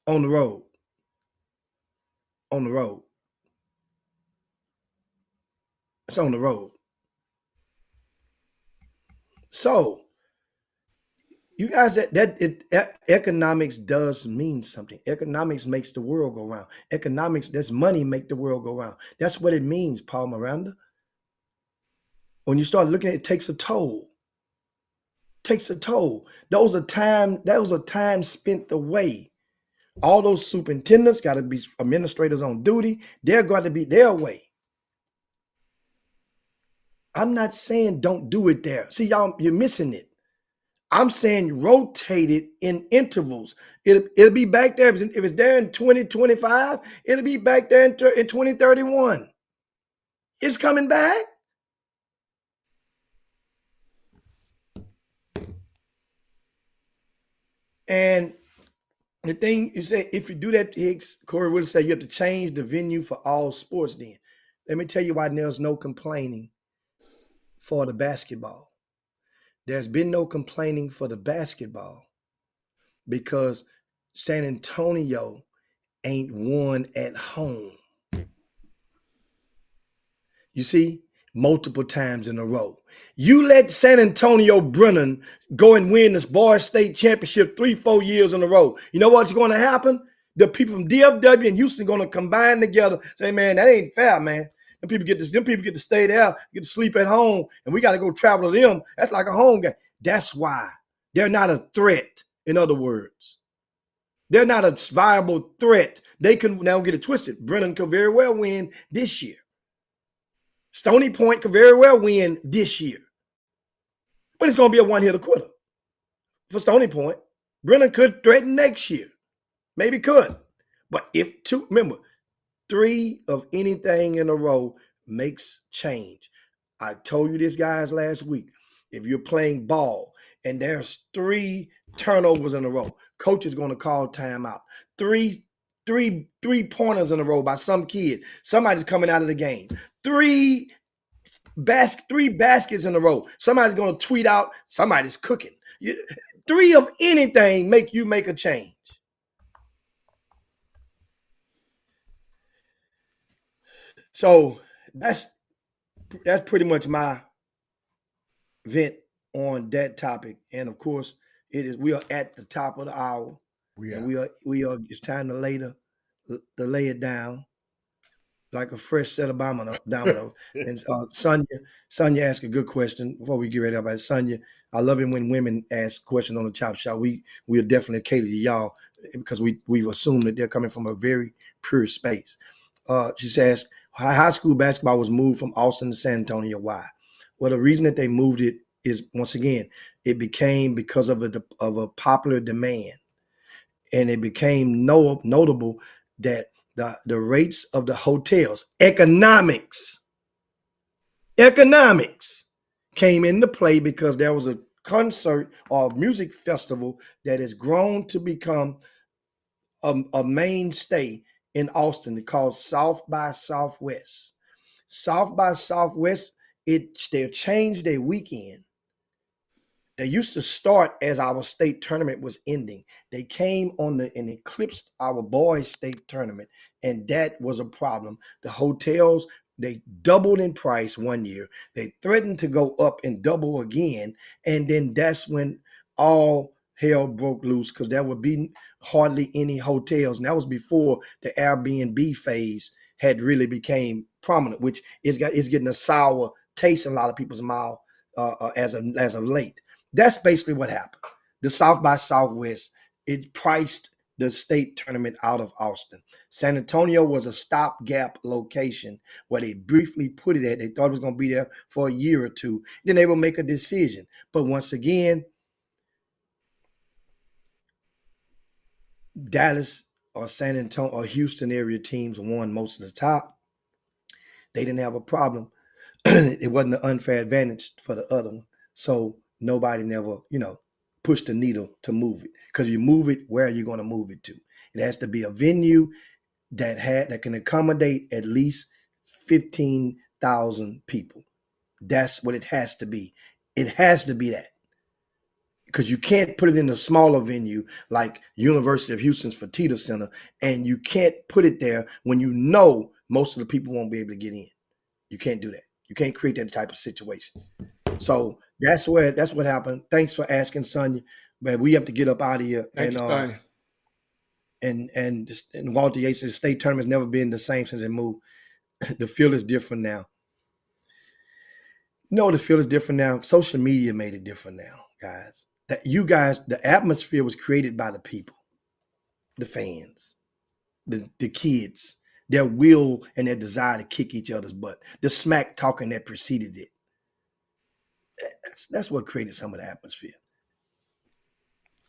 On the road. On the road. It's on the road. So, you guys, economics does mean something. Economics makes the world go round. Economics, that's money make the world go round. That's what it means, Paul Miranda. When you start looking at it, it takes a toll. Takes a toll. Those are time spent away. All those superintendents got to be administrators on duty. They're going to be their way. I'm not saying don't do it there. See, y'all, you're missing it. I'm saying rotate it in intervals. It'll be back there. If it's there in 2025, it'll be back there in 2031. It's coming back. And the thing you say, if you do that, Hicks, Corey would say you have to change the venue for all sports then. Let me tell you why there's no complaining for the basketball. There's been no complaining for the basketball because San Antonio ain't won at home. You see, multiple times in a row. You let San Antonio Brennan go and win this boys state championship 3-4 years in a row. You know what's going to happen? The people from DFW and Houston are going to combine together, say, man, that ain't fair, man. Them people get to stay there, get to sleep at home, and we got to go travel to them. That's like a home game. That's why they're not a threat. In other words, they're not a viable threat. They can now get it twisted. Brennan could very well win this year. Stony Point could very well win this year. But it's going to be a one-hitter quitter for Stony Point. Brennan could threaten next year. Maybe could. But remember, 3 of anything in a row makes change. I told you this, guys, last week. If you're playing ball and there's 3 turnovers in a row, coach is going to call timeout. Three pointers in a row by some kid. Somebody's coming out of the game. 3 baskets in a row. Somebody's going to tweet out, somebody's cooking. 3 of anything make a change. So that's pretty much my vent on that topic. And of course, we are at the top of the hour. And we are it's time to lay it down like a fresh set of dominoes. And Sonia asked a good question before we get ready about it. Sonia, I love it when women ask questions on the Chop Shop. We'll definitely cater to y'all because we've assumed that they're coming from a very pure space. She says, high school basketball was moved from Austin to San Antonio. Why? Well, the reason that they moved it is, once again, it became because of a popular demand. And it became notable that the rates of the hotels, economics came into play because there was a concert or music festival that has grown to become a mainstay in Austin called South by Southwest. South by Southwest, they changed their weekend. They used to start as our state tournament was ending. They came and eclipsed our boys' state tournament, and that was a problem. The hotels, they doubled in price one year. They threatened to go up and double again, and then that's when all hell broke loose because there would be hardly any hotels. And that was before the Airbnb phase had really became prominent, which is getting a sour taste in a lot of people's mouth as of late. That's basically what happened. The South by Southwest, it priced the state tournament out of Austin. San Antonio was a stopgap location where they briefly put it at. They thought it was going to be there for a year or two. Then they will make a decision. But once again, Dallas or San Antonio or Houston area teams won most of the top. They didn't have a problem. It wasn't an unfair advantage for the other one. So nobody never, pushed the needle to move it. Because you move it, where are you going to move it to? It has to be a venue that can accommodate at least 15,000 people. That's what it has to be. It has to be that. Because you can't put it in a smaller venue like University of Houston's Fertitta Center, and you can't put it there when you know most of the people won't be able to get in. You can't do that. You can't create that type of situation. So that's what happened. Thanks for asking, Sonia. But we have to get up out of here. Thank you, Sonia. And Walter Yates says the state tournament's never been the same since it moved. The field is different now. No, the field is different now. Social media made it different now, guys. The atmosphere was created by the people, the fans, the kids, their will and their desire to kick each other's butt, the smack talking that preceded it. That's what created some of the atmosphere.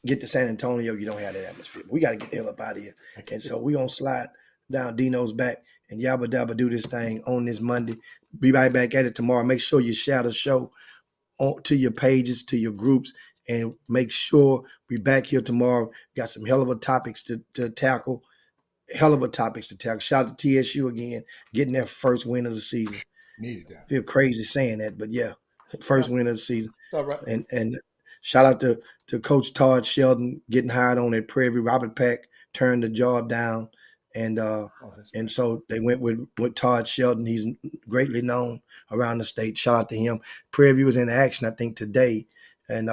Get to San Antonio, you don't have that atmosphere. We got to get the hell up out of here. And so we're going to slide down Dino's back and yabba dabba do this thing on this Monday. Be right back at it tomorrow. Make sure you share the show to your pages, to your groups, and make sure we're back here tomorrow. Got some hell of a topics to tackle. Shout out to TSU again, getting their first win of the season. Needed that. Feel crazy saying that, but yeah, first win of the season. All right. And shout out to Coach Todd Sheldon getting hired on at Prairie. Robert Peck turned the job down, and so they went with Todd Sheldon. He's greatly known around the state. Shout out to him. Prairie View is in action, I think, today, and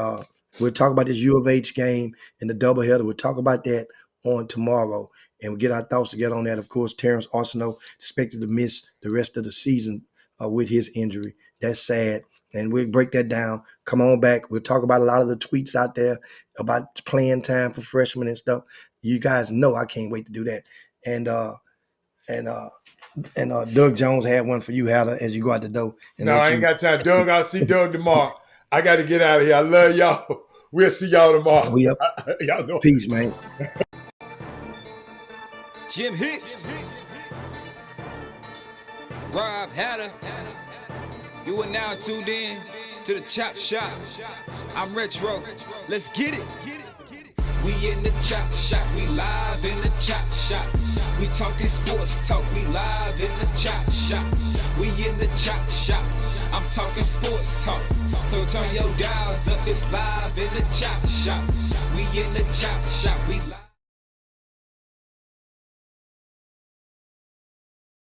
we'll talk about this U of H game and the doubleheader. We'll talk about that on tomorrow. and we get our thoughts together on that. Of course, Terrence Arsenault expected to miss the rest of the season with his injury. That's sad. And we'll break that down. Come on back. We'll talk about a lot of the tweets out there about playing time for freshmen and stuff. You guys know I can't wait to do that. And Doug Jones had one for you, Hatter, as you go out the door. And no, I ain't got time. Doug, I'll see Doug tomorrow. I got to get out of here. I love y'all. We'll see y'all tomorrow. We up. Y'all know. Peace, man. Jim Hicks, Rob Hatter, you are now tuned in to the Chop Shop. I'm Retro, let's get it. We in the Chop Shop, we live in the Chop Shop. We talking sports talk, we live in the Chop Shop. We in the Chop Shop, I'm talking sports talk. So turn your dials up, it's live in the Chop Shop. We in the Chop Shop, we live.